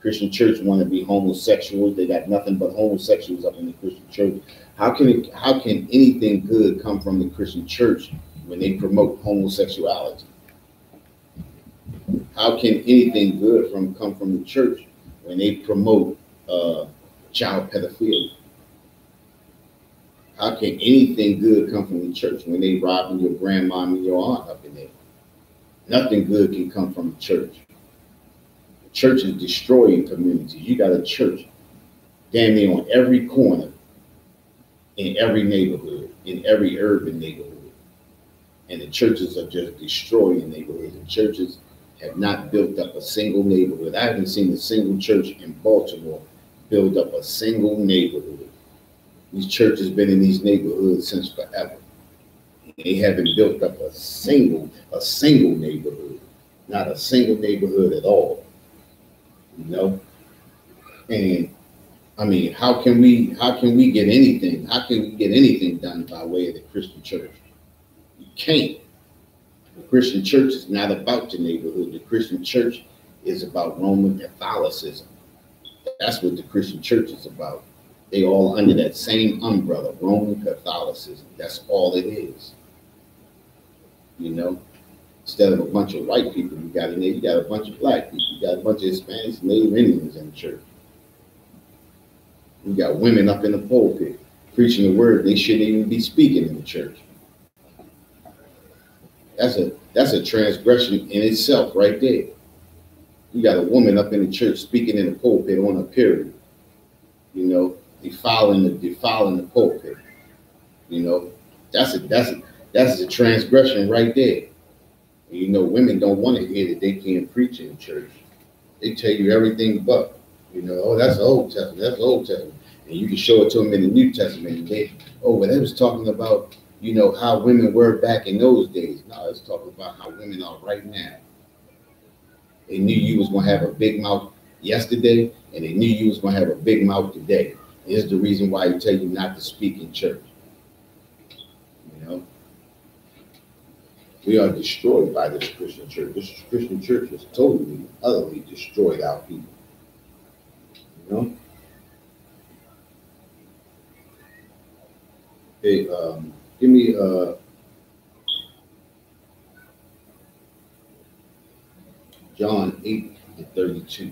Christian church want to be homosexuals. They got nothing but homosexuals up in the Christian church. How can anything good come from the Christian church when they promote homosexuality? How can anything good come from the church when they promote child pedophilia? How can anything good come from the church when they robbing your grandmom and your aunt up in there? Nothing good can come from the church. The church is destroying communities. You got a church damn near on every corner, in every neighborhood, in every urban neighborhood. And the churches are just destroying neighborhoods. The churches have not built up a single neighborhood. I haven't seen a single church in Baltimore build up a single neighborhood. These churches been in these neighborhoods since forever. They haven't built up a single neighborhood, not a single neighborhood at all. You know, and I mean, how can we get anything? How can we get anything done by way of the Christian church? You can't. The Christian church is not about the neighborhood. The Christian church is about Roman Catholicism. That's what the Christian church is about. They all under that same umbrella, Roman Catholicism. That's all it is. You know, instead of a bunch of white people you got in there, you got a bunch of black people. You got a bunch of Hispanics, Native Indians in the church. You got women up in the pulpit preaching the word they shouldn't even be speaking in the church. That's a transgression in itself right there. You got a woman up in the church speaking in the pulpit on a period. You know, defiling the pulpit. You know, that's a transgression right there. And, you know, women don't want to hear that they can't preach in church. They tell you everything but, you know, oh, that's the Old Testament, that's the Old Testament. And you can show it to them in the New Testament. And they was talking about, you know, how women were back in those days. No, let's talk about how women are right now. They knew you was going to have a big mouth yesterday, and they knew you was going to have a big mouth today. And this is the reason why you tell you not to speak in church. You know? We are destroyed by this Christian church. This Christian church has totally, utterly destroyed our people. You know? Hey, give me John 8:32.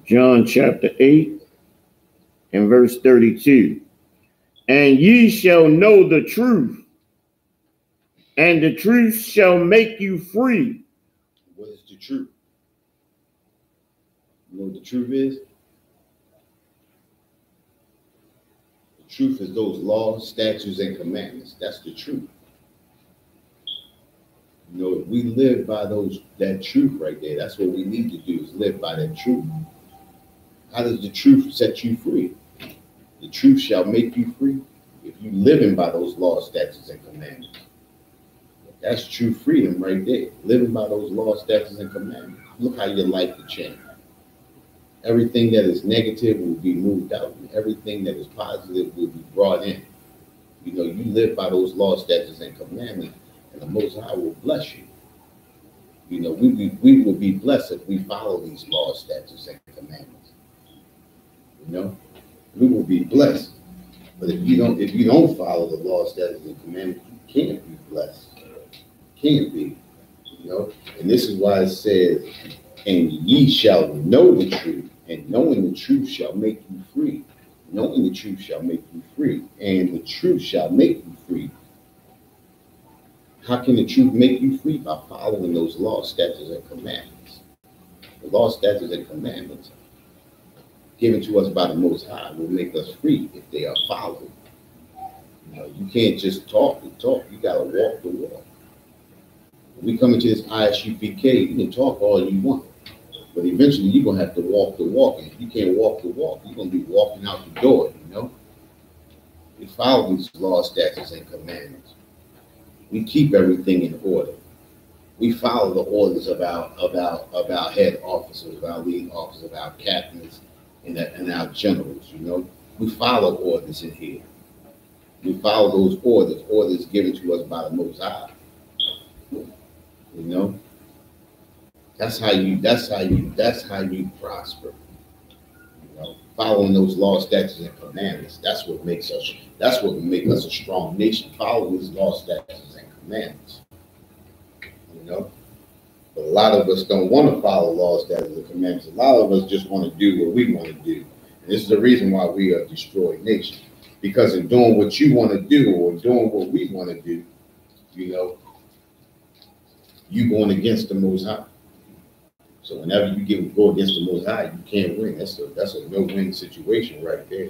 John chapter 8 and verse 32. And ye shall know the truth, and the truth shall make you free. What is the truth? You know what the truth is? The truth is those laws, statutes, and commandments. That's the truth. You know, if we live by that truth right there, that's what we need to do, is live by that truth. How does the truth set you free? The truth shall make you free if you living by those laws, statutes, and commandments. That's true freedom right there. Living by those laws, statutes, and commandments. Look how your life will change. Everything that is negative will be moved out, and everything that is positive will be brought in. You know, you live by those laws, statutes, and commandments, and the Most High will bless you. You know, we will be blessed if we follow these laws, statutes, and commandments. You know, we will be blessed. But if you don't follow the laws, statutes, and commandments, you can't be blessed. Can't be. You know, and this is why it says, "And ye shall know the truth, and knowing the truth shall make you free." Knowing the truth shall make you free, and the truth shall make you free. How can the truth make you free? By following those laws, statutes, and commandments. The laws, statutes, and commandments given to us by the Most High will make us free if they are followed. You know, you can't just talk the talk. You got to walk the walk. When we come into this I.S.U.P.K, you can talk all you want, but eventually you're going to have to walk the walk. And if you can't walk the walk, you're going to be walking out the door, you know? We follow these laws, statutes, and commandments. We keep everything in order. We follow the orders of our head officers, of our lead officers, of our captains, and our generals, you know? We follow orders in here. We follow those orders given to us by the Most High. You know? That's how you prosper. You know, following those laws, statutes, and commandments. That's what makes us a strong nation. Following these laws, statutes, and commandments. You know? But a lot of us don't want to follow laws, statutes, and commandments. A lot of us just want to do what we want to do. And this is the reason why we are a destroyed nation. Because in doing what you want to do or doing what we want to do, you know, you going against the Most High. So whenever you go against the Most High, you can't win. That's a no-win situation right there.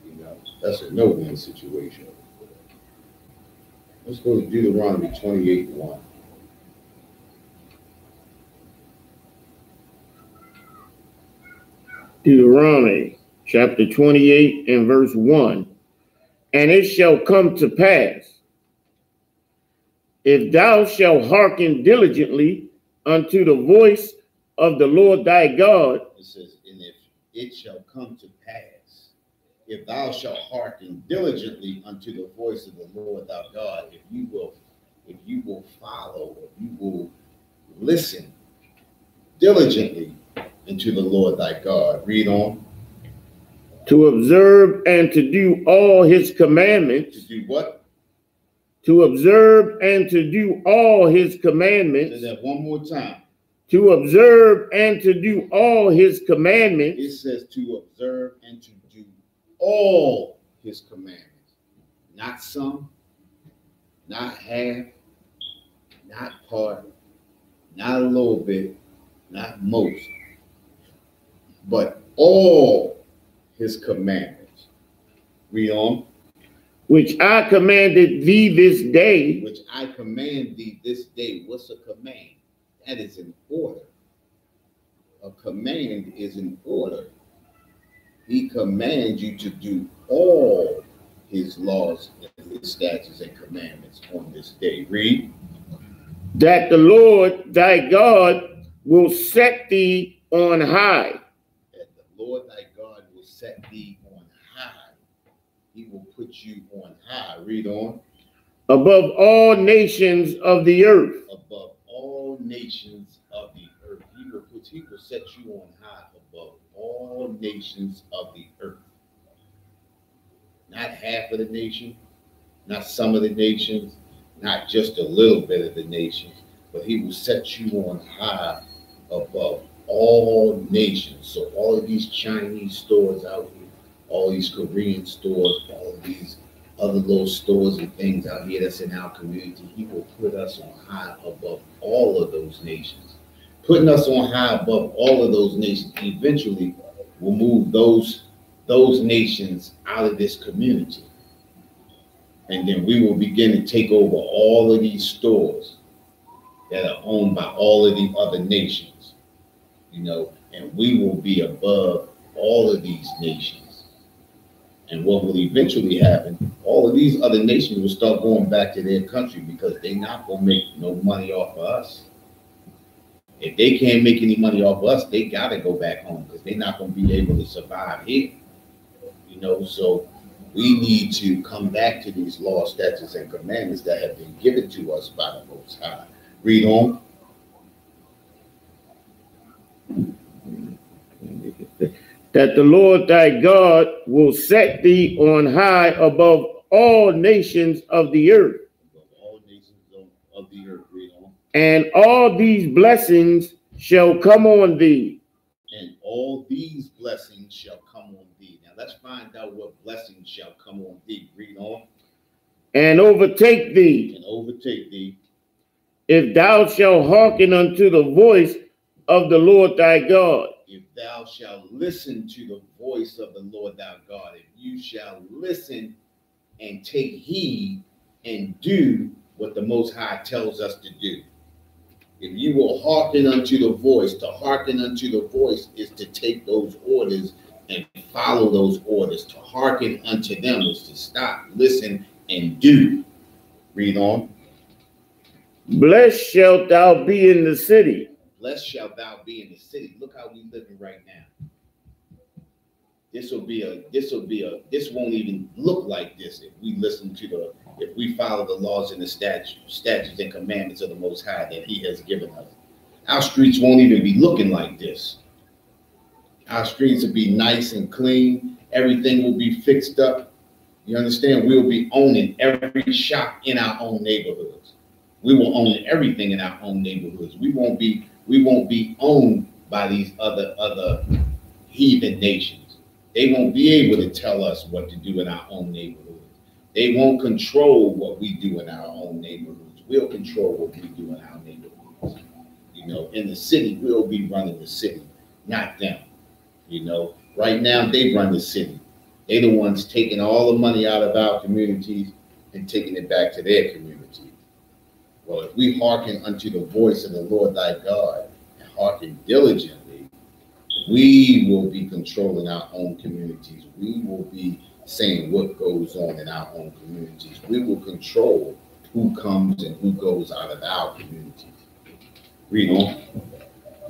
You know, that's a no-win situation. Let's go to Deuteronomy 28:1. Deuteronomy chapter 28 and verse 1. And it shall come to pass, if thou shalt hearken diligently unto the voice of the Lord thy God. It says, and if it shall come to pass, if thou shalt hearken diligently unto the voice of the Lord thy God, if you will follow, if you will listen diligently unto the Lord thy God. Read on. To observe and to do all his commandments. To do what? To observe and to do all his commandments. Say that one more time. To observe and to do all his commandments. It says to observe and to do all his commandments. Not some, not half, not part, not a little bit, not most, but all his commandments. Read on. Which I commanded thee this day. Which I command thee this day. What's a command? That is an order. A command is an order. He commands you to do all his laws and his statutes and commandments on this day. Read. That the Lord thy God will set thee on high. That the Lord thy God will set thee on high. He will put you on high. Read on. Above all nations of the earth. Above all nations of the earth. He will set you on high above all nations of the earth. Not half of the nation, not some of the nations, not just a little bit of the nations, but he will set you on high above all nations. So all of these Chinese stores out here, all these Korean stores, all of these other little stores and things out here that's in our community, he will put us on high above all of those nations. Putting us on high above all of those nations eventually will move those nations out of this community. And then we will begin to take over all of these stores that are owned by all of the other nations, you know, and we will be above all of these nations. And what will eventually happen, all of these other nations will start going back to their country because they're not going to make no money off of us. If they can't make any money off of us, they got to go back home because they're not going to be able to survive here. You know, so we need to come back to these laws, statutes, and commandments that have been given to us by the Most High. Read on. That the Lord thy God will set thee on high above all nations of the earth. Above all nations of the earth. Read on. And all these blessings shall come on thee. And all these blessings shall come on thee. Now let's find out what blessings shall come on thee. Read on. And overtake thee. And overtake thee. If thou shalt hearken unto the voice of the Lord thy God. If thou shalt listen to the voice of the Lord thy God. If you shall listen and take heed and do what the Most High tells us to do. If you will hearken unto the voice, to hearken unto the voice is to take those orders and follow those orders. To hearken unto them is to stop, listen, and do. Read on. Blessed shalt thou be in the city. Blessed shalt thou be in the city. Look how we living right now. This won't even look like this if we listen to if we follow the laws and the statutes and commandments of the Most High that He has given us. Our streets won't even be looking like this. Our streets will be nice and clean. Everything will be fixed up. You understand? We'll be owning every shop in our own neighborhoods. We will own everything in our own neighborhoods. We won't be owned by these other heathen nations. They won't be able to tell us what to do in our own neighborhoods. They won't control what we do in our own neighborhoods. We'll control what we do in our neighborhoods. You know, in the city, we'll be running the city, not them. You know, right now they run the city. They're the ones taking all the money out of our communities and taking it back to their communities. Well, if we hearken unto the voice of the Lord thy God and hearken diligently, we will be controlling our own communities. We will be saying what goes on in our own communities. We will control who comes and who goes out of our communities. Read on.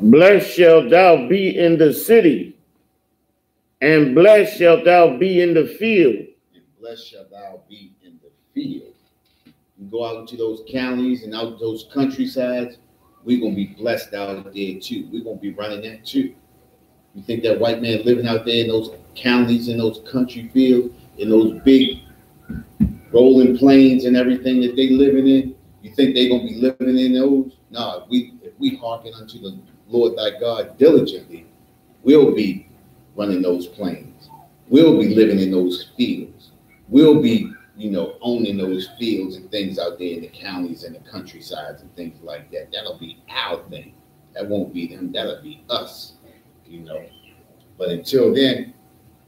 Blessed shalt thou be in the city, and blessed shalt thou be in the field. And blessed shalt thou be in the field. You go out into those counties and out those countrysides, we're going to be blessed out there too. We're going to be running that too. You think that white man living out there in those counties, in those country fields, in those big rolling plains and everything that they living in, you think they're going to be living in those? No, if we hearken unto the Lord thy God diligently, we'll be running those plains. We'll be living in those fields. We'll be, you know, owning those fields and things out there in the counties and the countrysides and things like that. That'll be our thing. That won't be them. That'll be us. You know, but until then,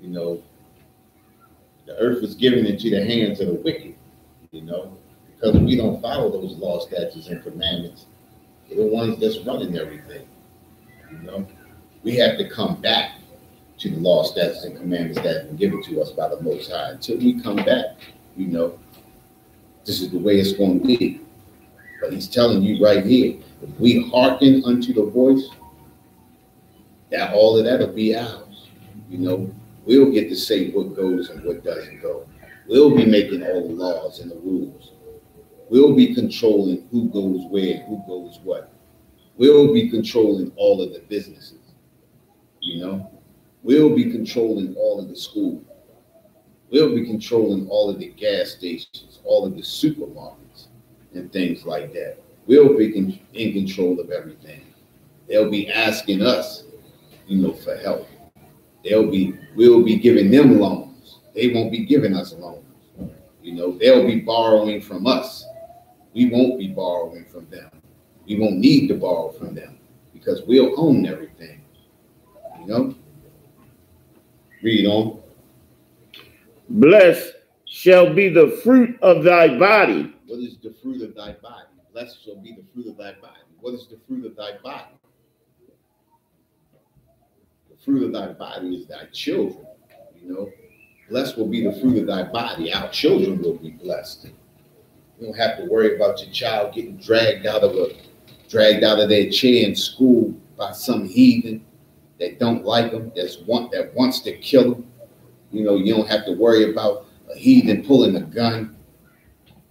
you know, the earth is given into the hands of the wicked, you know, because we don't follow those laws, statutes, and commandments. They're the ones that's running everything. You know, we have to come back to the laws, statutes, and commandments that have been given to us by the Most High. Until we come back, you know, this is the way it's going to be. But He's telling you right here, if we hearken unto the voice, that all of that'll be ours. You know, we'll get to say what goes and what doesn't go. We'll be making all the laws and the rules. We'll be controlling who goes where, who goes what. We'll be controlling all of the businesses. You know, we'll be controlling all of the schools. We'll be controlling all of the gas stations, all of the supermarkets and things like that. We'll be in control of everything. They'll be asking us, you know, for help. We'll be giving them loans. They won't be giving us loans. You know, they'll be borrowing from us. We won't be borrowing from them. We won't need to borrow from them because we'll own everything. You know? Read on. Blessed shall be the fruit of thy body. What is the fruit of thy body? Blessed shall be the fruit of thy body. What is the fruit of thy body? fruit of thy body is thy children. You know, blessed will be the fruit of thy body. Our children will be blessed. You don't have to worry about your child getting dragged out of their chair in school by some heathen that don't like them, that wants to kill them. You know, you don't have to worry about a heathen pulling a gun,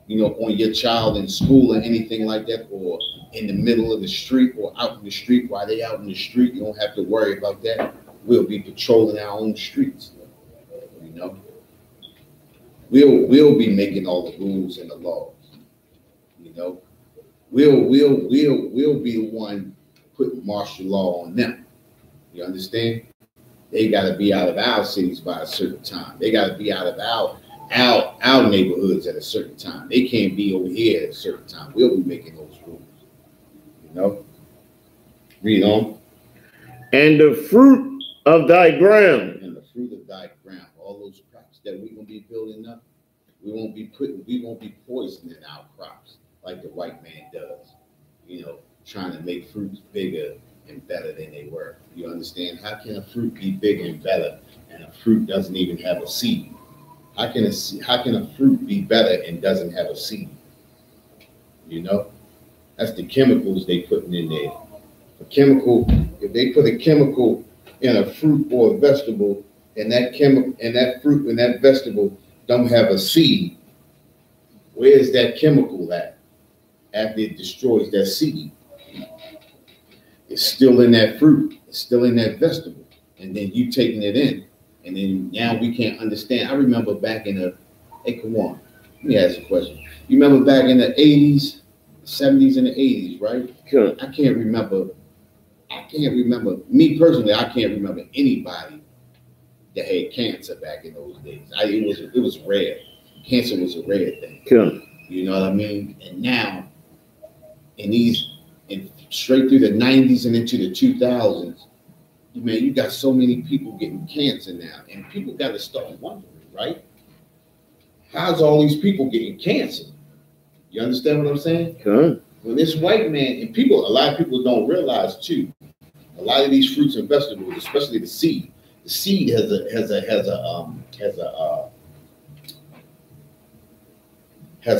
you know, on your child in school or anything like that, or in the middle of the street or out in the street. While they out in the street, you don't have to worry about that. We'll be patrolling our own streets. You know, we'll be making all the rules and the laws. You know, we'll be the one putting martial law on them. You understand? They got to be out of our cities by a certain time. They got to be out of our neighborhoods at a certain time. They can't be over here at a certain time. We'll be making those rules. You know? Read on. And the fruit of thy ground. And the fruit of thy ground. All those crops that we're going to be building up, we won't be poisoning our crops like the white man does. You know, trying to make fruits bigger and better than they were. You understand? How can a fruit be bigger and better and a fruit doesn't even have a seed? How can a fruit be better and doesn't have a seed? You know, that's the chemicals they putting in there. A chemical, if they put a chemical in a fruit or a vegetable, and that chemical and that fruit and that vegetable don't have a seed, where's that chemical at after it destroys that seed? It's still in that fruit, it's still in that vegetable, and then you taking it in, and then now we can't understand. I remember back in the, hey, come on, let me ask you a question. You remember back in the 80s, 70s and the 80s, right? Sure. I can't remember, me personally, I can't remember anybody that had cancer back in those days. It was rare. Cancer was a rare thing. Sure. You know what I mean? And now, straight through the 90s and into the 2000s, man, you got so many people getting cancer now, and people got to start wondering, right? How's all these people getting cancer? You understand what I'm saying? Sure. When this white man, and a lot of people don't realize too, a lot of these fruits and vegetables, especially the seed has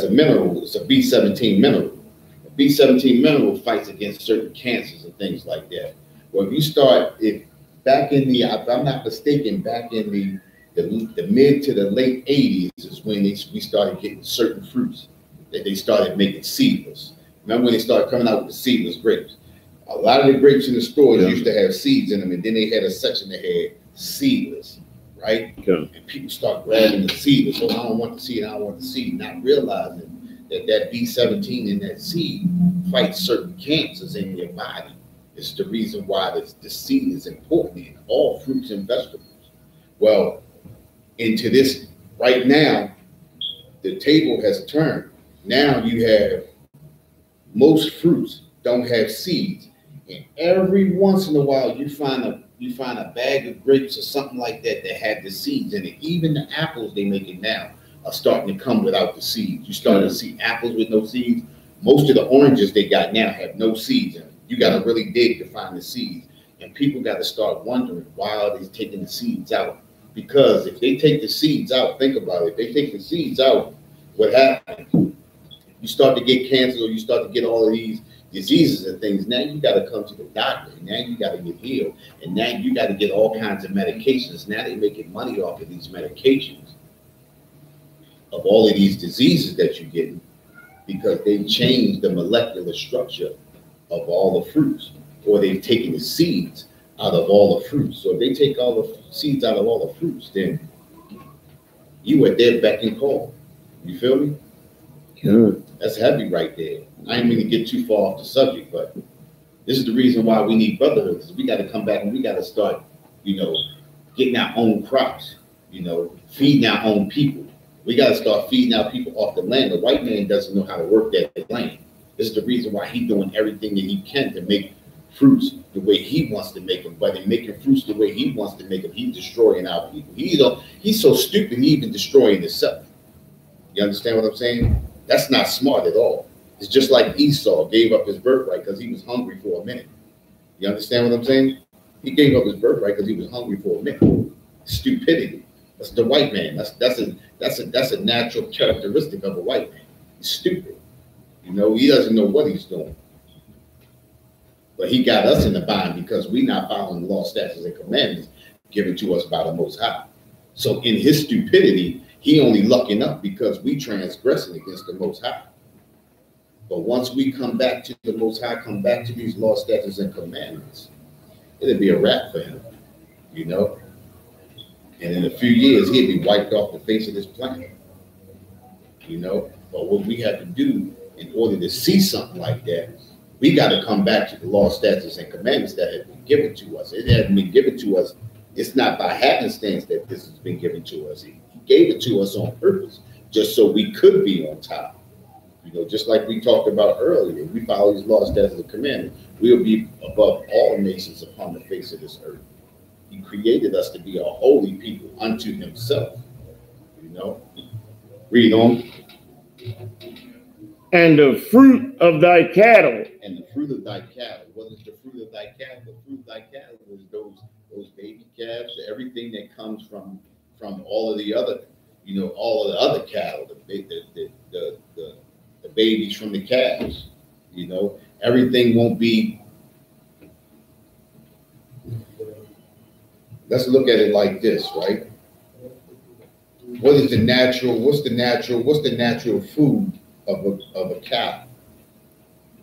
a mineral. It's a B17 mineral. A B17 mineral fights against certain cancers and things like that. Well, if I'm not mistaken, back in the mid to the late 80s is when we started getting certain fruits that they started making seedless. Remember when they started coming out with the seedless grapes? A lot of the grapes in the stores used to have seeds in them, and then they had a section that had seedless, right? Yeah. And people start grabbing the seedless. So I don't want the seed, I don't want the seed, not realizing that B17 in that seed fights certain cancers in your body. It's the reason why the seed is important in all fruits and vegetables. Well, into this right now, the table has turned. Now you have most fruits don't have seeds, and every once in a while you find a bag of grapes or something like that have the seeds in it. Even the apples they make it now are starting to come without the seeds. You starting to see apples with no seeds. Most of the oranges they got now have no seeds in them. You got to really dig to find the seeds, and people got to start wondering why are they taking the seeds out? Because if they take the seeds out, think about it. If they take the seeds out, what happens? You start to get cancer, or you start to get all of these diseases and things. Now you got to come to the doctor. Now you got to get healed, and now you got to get all kinds of medications. Now they're making money off of these medications of all of these diseases that you're getting, because they changed the molecular structure of all the fruits, or they've taken the seeds out of all the fruits. So if they take all the seeds out of all the fruits, then you are their beck and call. You feel me? Yeah. That's heavy right there. I ain't mean to get too far off the subject, but this is the reason why we need brotherhood, because we got to come back and we got to start, getting our own crops, feeding our own people. We got to start feeding our people off the land. The white man doesn't know how to work that land. This is the reason why he's doing everything that he can to make fruits the way he wants to make them. But in making fruits the way he wants to make them, he's destroying our people. He's so stupid, he even destroying himself. You understand what I'm saying? That's not smart at all. It's just like Esau gave up his birthright because he was hungry for a minute. You understand what I'm saying? He gave up his birthright because he was hungry for a meal. Stupidity. That's the white man. That's a natural characteristic of a white man. He's stupid. You know, he doesn't know what he's doing. But he got us in the bind because we're not following the law, statutes, and commandments given to us by the Most High. So in his stupidity, he only lucking up because we transgressing against the Most High. But once we come back to the Most High, come back to these law, statutes, and commandments, it'll be a wrap for him, you know? And in a few years, he'll be wiped off the face of this planet, you know? But what we have to do in order to see something like that, we got to come back to the law, statutes, and commandments that have been given to us. It hasn't been given to us. It's not by happenstance that this has been given to us. He gave it to us on purpose, just so we could be on top. You know, just like we talked about earlier, if we follow these laws, statutes, and commandments, we'll be above all nations upon the face of this earth. He created us to be a holy people unto himself. You know, read on. And the fruit of thy cattle. And the fruit of thy cattle. What is the fruit of thy cattle? The fruit of thy cattle is those baby calves, everything that comes from all of the other, you know, all of the other cattle, the babies from the calves. You know, everything won't be. Let's look at it like this, right? What's the natural food of a cow?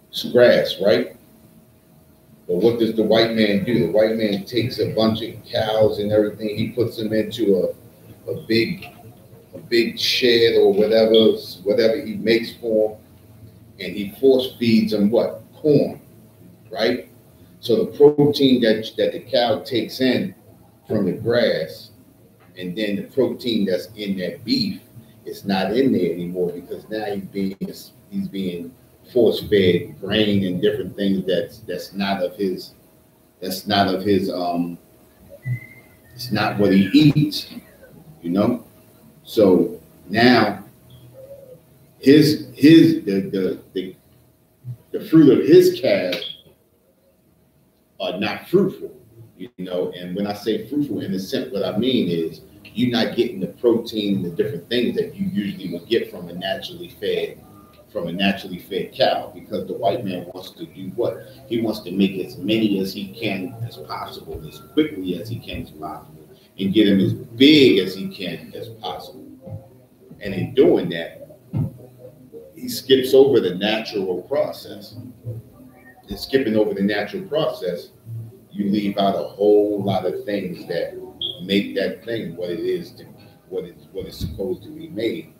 It's grass, right? But what does the white man do? The white man takes a bunch of cows and everything. He puts them into a big shed or whatever he makes for them, and he force feeds them what? Corn, right? So the protein that the cow takes in from the grass, and then the protein that's in that beef is not in there anymore because now he's being force-fed grain and different things that's not of his it's not what he eats, you know. So now the fruit of his calf are not fruitful, you know. And when I say fruitful in a sense, what I mean is you're not getting the protein and the different things that you usually would get from a naturally fed cow, because the white man wants to do what? He wants to make as many as he can as possible, as quickly as he can as possible, and get them as big as he can as possible. And in doing that, he skips over the natural process. And skipping over the natural process, you leave out a whole lot of things that make that thing what it is, what it's supposed to be made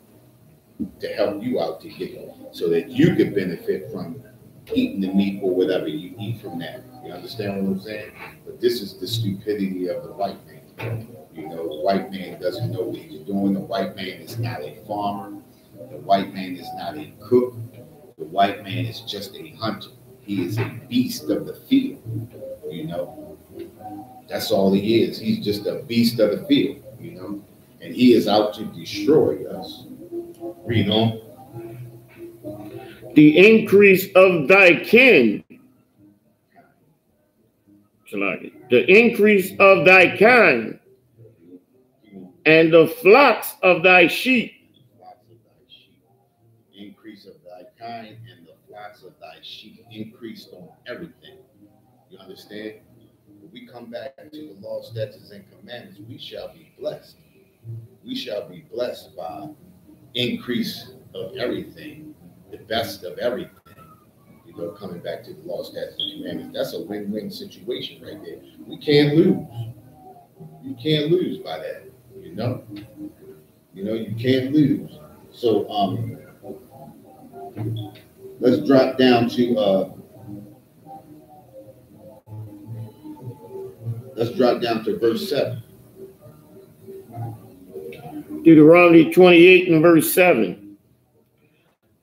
to help you out to get it, so that you could benefit from eating the meat or whatever you eat from that. You understand what I'm saying? But this is the stupidity of the white man. You know, the white man doesn't know what he's doing. The white man is not a farmer. The white man is not a cook. The white man is just a hunter. He is a beast of the field. You know, that's all he is. He's just a beast of the field, you know, and he is out to destroy us. Read on. The increase of thy kin. The increase of thy kind, and the flocks of thy sheep. Increase of thy kind and the flocks of thy sheep. Increased on everything. You understand? When we come back to the law, statutes, and commandments, we shall be blessed. We shall be blessed by increase of everything, the best of everything. You know, coming back to the law, statutes, and commandments, that's a win-win situation right there. We can't lose. You can't lose by that. You know, you can't lose. So let's drop down to verse 7. Deuteronomy 28 and verse 7.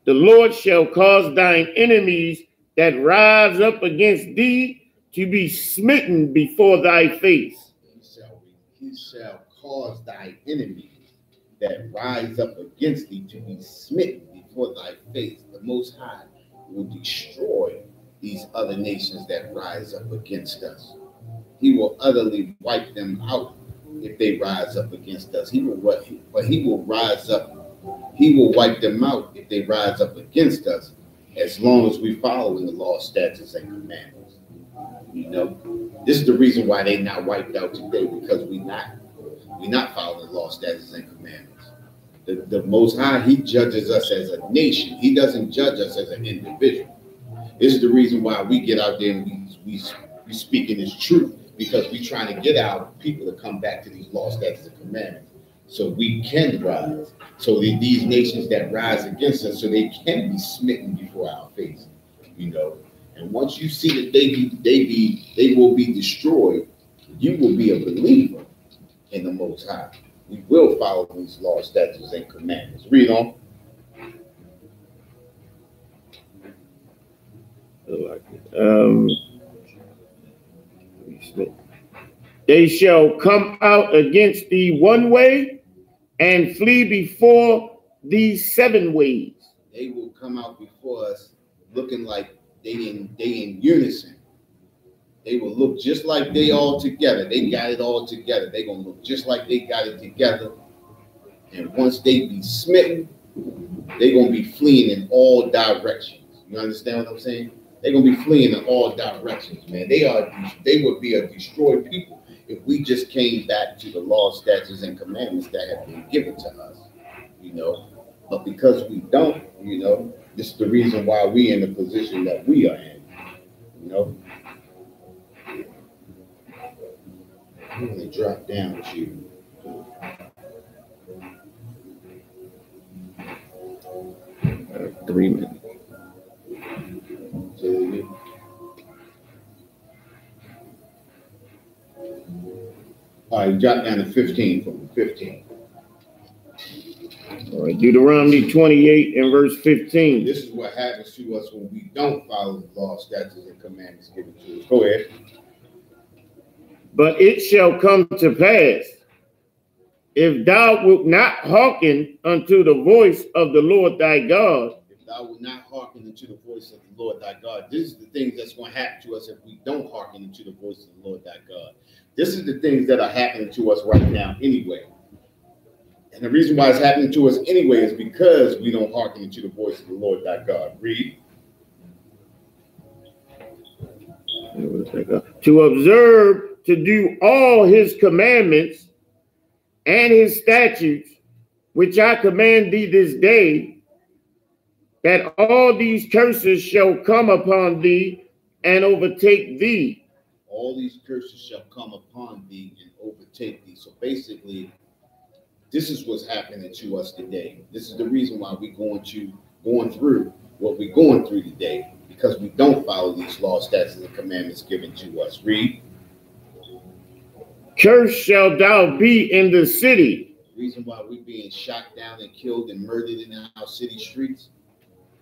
The Lord shall cause thine enemies that rise up against thee to be smitten before thy face. He shall cause thy enemies that rise up against thee to be smitten before thy face. The Most High will destroy these other nations that rise up against us. He will utterly wipe them out if they rise up against us. He will rise up. He will wipe them out if they rise up against us, as long as we follow in the law, statutes, and commandments. You know, this is the reason why they're not wiped out today, because we're not following the law, statutes, and commandments. The Most High, He judges us as a nation. He doesn't judge us as an individual. This is the reason why we get out there and we speaking this truth, because we're trying to get our people to come back to these law, statutes, and commandments, so we can rise. So these nations that rise against us, so they can be smitten before our face, you know. And once you see that they will be destroyed, you will be a believer in the Most High. We will follow these laws, statutes, and commandments. Read on. They shall come out against thee one way and flee before thee 7 ways. They will come out before us looking like they in unison. They will look just like they all together. They got it all together. They're going to look just like they got it together. And once they be smitten, they're going to be fleeing in all directions. You understand what I'm saying? They're going to be fleeing in all directions, man. They would be a destroyed people if we just came back to the law, statutes, and commandments that have been given to us, you know. But because we don't, you know, this is the reason why we in the position that we are in, you know. I'm going to drop down with you. Three minutes. All right, drop down to 15 from 15. All right, Deuteronomy 28 and verse 15. This is what happens to us when we don't follow the law, statutes, and commandments given to us. Go ahead. But it shall come to pass, if thou wilt not hearken unto the voice of the Lord thy God. If thou wilt not hearken unto the voice of the Lord thy God. This is the things that's going to happen to us if we don't hearken unto the voice of the Lord thy God. This is the things that are happening to us right now anyway. And the reason why it's happening to us anyway is because we don't hearken unto the voice of the Lord thy God. Read. To observe, to do all his commandments and his statutes, which I command thee this day, that all these curses shall come upon thee and overtake thee. All these curses shall come upon thee and overtake thee. So basically, this is what's happening to us today. This is the reason why we're going through what we're going through today, because we don't follow these laws, statutes, and commandments given to us. Read. Cursed shalt thou be in the city. The reason why we're being shot down and killed and murdered in our city streets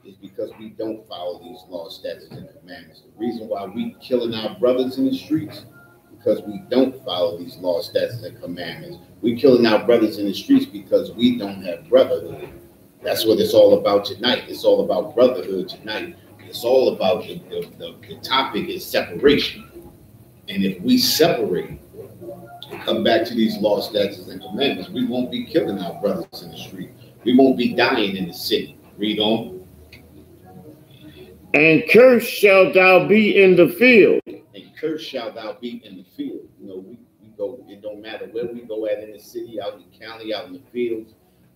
is because we don't follow these laws, statutes, and commandments. The reason why we killing our brothers in the streets, because we don't follow these laws, statutes, and commandments. We killing our brothers in the streets because we don't have brotherhood. That's what it's all about tonight. It's all about brotherhood tonight. It's all about the topic is separation. And if we separate and come back to these laws, statutes, and commandments, we won't be killing our brothers in the street. We won't be dying in the city. Read on. And cursed shalt thou be in the field. And cursed shalt thou be in the field. You know, we go, it don't matter where we go at in the city, out in the county, out in the fields,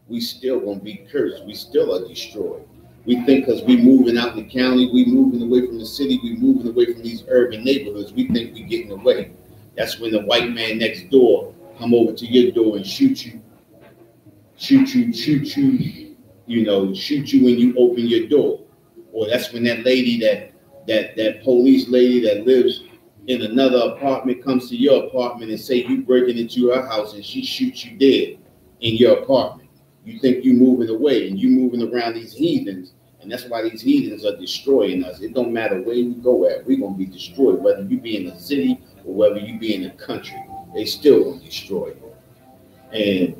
we still gonna be cursed. We still are destroyed. We think because we moving out in the county, we moving away from the city, we moving away from these urban neighborhoods, we think we getting away. That's when the white man next door come over to your door and shoot you, you know, shoot you when you open your door. Or that's when that lady, that police lady that lives in another apartment comes to your apartment and say you breaking into her house and she shoots you dead in your apartment. You think you moving away and you moving around these heathens, and that's why these heathens are destroying us. It don't matter where you go at, we're gonna be destroyed, whether you be in the city or whether you be in the country, they still gonna destroy you. And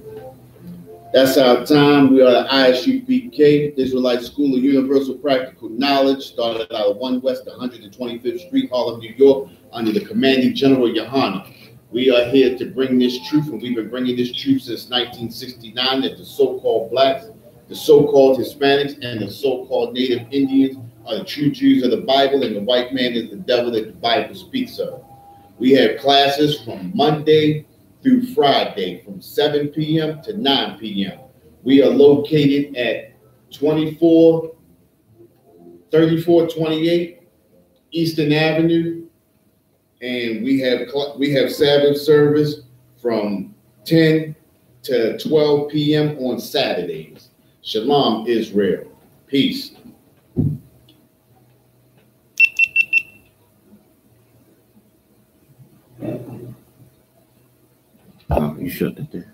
that's our time. We are the I.S.U.P.K, Israelite School of Universal Practical Knowledge, started out of 1 West 125th Street, Harlem, New York, under the commanding General Yohanna. We are here to bring this truth, and we've been bringing this truth since 1969, that the so-called blacks, the so-called Hispanics, and the so-called Native Indians are the true Jews of the Bible, and the white man is the devil that the Bible speaks of. We have classes from Monday through Friday from 7 p.m. to 9 p.m. We are located at 3428 Eastern Avenue, and we have Sabbath service from 10 to 12 p.m. on Saturdays. Shalom, Israel. Peace. Oh, you shut it there.